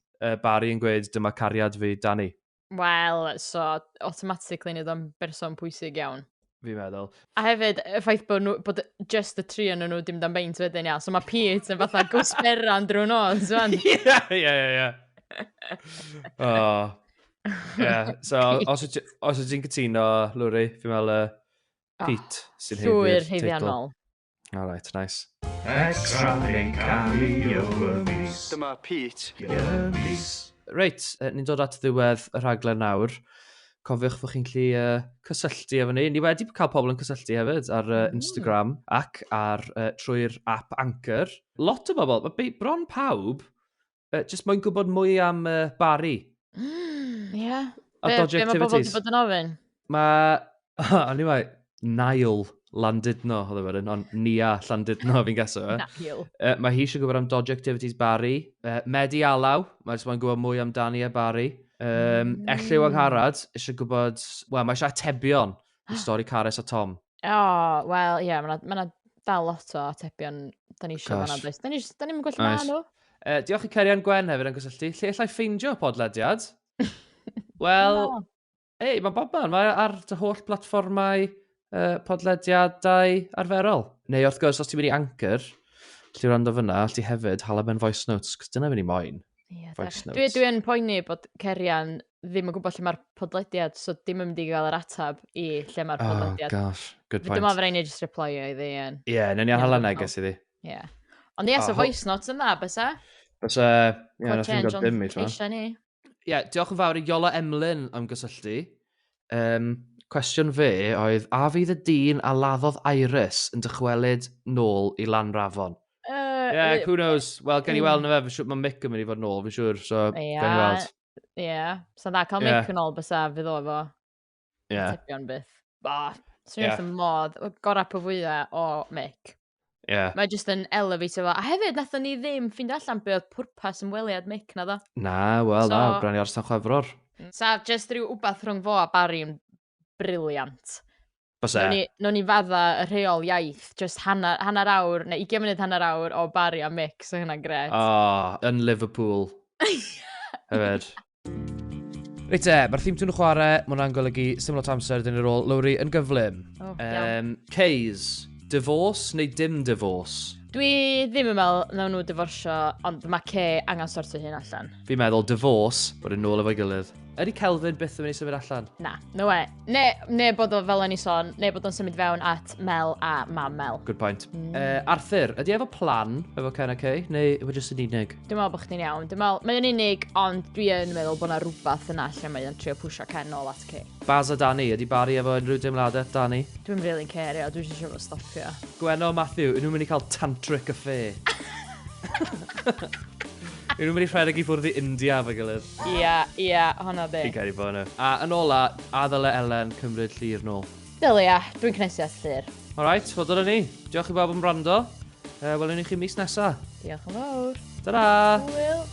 [SPEAKER 1] Barry yn gweud, dyma cariad fi, Dani.
[SPEAKER 2] Wel, so automatically nid o'n berson pwysig iawn.
[SPEAKER 1] Fi'n meddwl.
[SPEAKER 2] A hefyd, y ffaith bod just y tri yn nhw dim dan beint wedyn iawn. So mae Pete yn fatha gwsberan drwy nos, fan.
[SPEAKER 1] Ie. So, os ydych chi'n cytuno, Lowri, fi'n meddwl Pete sy'n heiddi'r teitl.
[SPEAKER 2] Llwyr heiddiannol.
[SPEAKER 1] Alright, nice.
[SPEAKER 17] Extra neu cameo y mis.
[SPEAKER 8] Dyma Pete.
[SPEAKER 1] Reit, ni'n dod at ddiwedd y rhaglen nawr. Cofiwch fod chi'n gallu cysylltu efo ni. Ni wedi cael pobl yn cysylltu hefyd ar Instagram ac trwy'r app Anchor. Lot o bobl, bron pawb, jyst moyn gwybod mwy am Barry.
[SPEAKER 2] Ie.
[SPEAKER 1] A
[SPEAKER 2] Be
[SPEAKER 1] dodgy
[SPEAKER 2] mae bobl
[SPEAKER 1] activities.
[SPEAKER 2] wedi bod yn ofyn?
[SPEAKER 1] O'n i Niall Landudno, oedd e wedyn, ond Nia Llandudno fi'n geso.
[SPEAKER 2] Niall.
[SPEAKER 1] Mae hi eisiau gwybod am dodgy activities Barry. Medi Alaw, mae jyst moyn gwybod mwy am Dani a Barry. Elliw Angharad, eisiau gwybod... Wel, mae eisiau atebion i stori Caris a Tom.
[SPEAKER 2] Wel, ie, mae dal lot o atebion da ni eisiau fanna. Da ni'n gwella ma nhw.
[SPEAKER 1] Diolch i Cerian Gwen hefyd yn gysylltu. Lle allai ffeindio podlediad? Wel, mae bob man. Mae ar dy holl platfformau podlediadau arferol. Neu wrth gwrs, os ti'n mynd i Anchor, lle rando fyna, lle hefyd hala mewn voice notes, cos dyna fynd i moyn. Voice notes.
[SPEAKER 2] Dwi'n poeni bod Cerian ddim yn gwybod lle mae'r podlediad, so dim yn mynd i gael yr atab i lle mae'r podlediad.
[SPEAKER 1] Oh gosh, good point.
[SPEAKER 2] Dwi'n meddwl fydda i'n just replyo iddi.
[SPEAKER 1] Ie, newn ni hala neges iddi.
[SPEAKER 2] Ie. Ond ie, so voice notes yn dda, bysa?
[SPEAKER 1] Bysa, ie, nath ni'n gweld dim i tro. Ie, diolch yn fawr i Iola Emlyn am gysylltu. Cwestiwn fe oedd, a fydd y dyn a laddodd Iris yn dychwelyd nôl i Lanrafon? Who knows? Wel, gen i weld na fe, mae Mick yn mynd i fod nôl, fi'n siŵr, so gen i weld.
[SPEAKER 2] Ie, so dda, cael Mick yn ôl bysa fydd o efo tebion byth. Swn i'n wrth y modd, gorau po fwyaf o Mick. Mae jyst yn elevator fo. A hefyd, nathon ni ddim ffind allan be oedd pwrpas ymweliad Mick na ddo.
[SPEAKER 1] Na, wel, na, bran i arsan chwefror.
[SPEAKER 2] Sa, just rhyw wbath rhwng fo a Barry yn briliant.
[SPEAKER 1] Byse?
[SPEAKER 2] No'n ni fadda y rheol iaith, just hanner awr, neu 20 munud hanner awr o Barry a Mick, so hynna'n gret.
[SPEAKER 1] Yn Liverpool. Hefyd. Reit mae'r theme tŵn y chwarae, mae hwnna'n golygu syml o amser dyn ni'r ôl Lowri yn gyflym. Ceis, divorce neu dim divorce?
[SPEAKER 2] Dwi ddim yn meddwl nawn nhw diforsio, ond mae Kay angen sortio hyn allan.
[SPEAKER 1] Fi'n meddwl divorce, bod yn nôl efo'i gilydd. Ydy Kelvin byth yn mynd i symud allan?
[SPEAKER 2] Na, no way. Ne bod o fel o'n i sôn, ne bod o'n symud fewn at Mel a mam Mel.
[SPEAKER 1] Good point. Arthur, ydy efo plan efo Ken a Kay, neu yw e jyst yn unig?
[SPEAKER 2] Dwi'n meddwl bod chdi'n iawn. Dwi'n meddwl, mae'n unig, ond dwi yn meddwl bod yna rhywbeth yna lle mae'n trio pwysio Ken ôl at Kay.
[SPEAKER 1] Baz a Dani, ydy Barry efo unrhyw deimladau Dani?
[SPEAKER 2] Dwi'n really cerio, dwi'n eisiau fo stopio.
[SPEAKER 1] Gwenno, Matthew, yw nhw'n mynd i cael tantric affair? Yw nhw'n mynd i rhedeg i ffwrdd i India fe gilydd?
[SPEAKER 2] Ie, honna di.
[SPEAKER 1] Fi'n cael ei bod nhw. A yn ola, a ddyle Elen cymryd llir nôl?
[SPEAKER 2] Dylia, dwi'n cnesu at llir.
[SPEAKER 1] Alright, wel dyna ni. Diolch i bawb yn brando. Welwn i chi mis nesa.
[SPEAKER 2] Diolch yn fawr.
[SPEAKER 1] Ta-da!
[SPEAKER 2] Hwyl.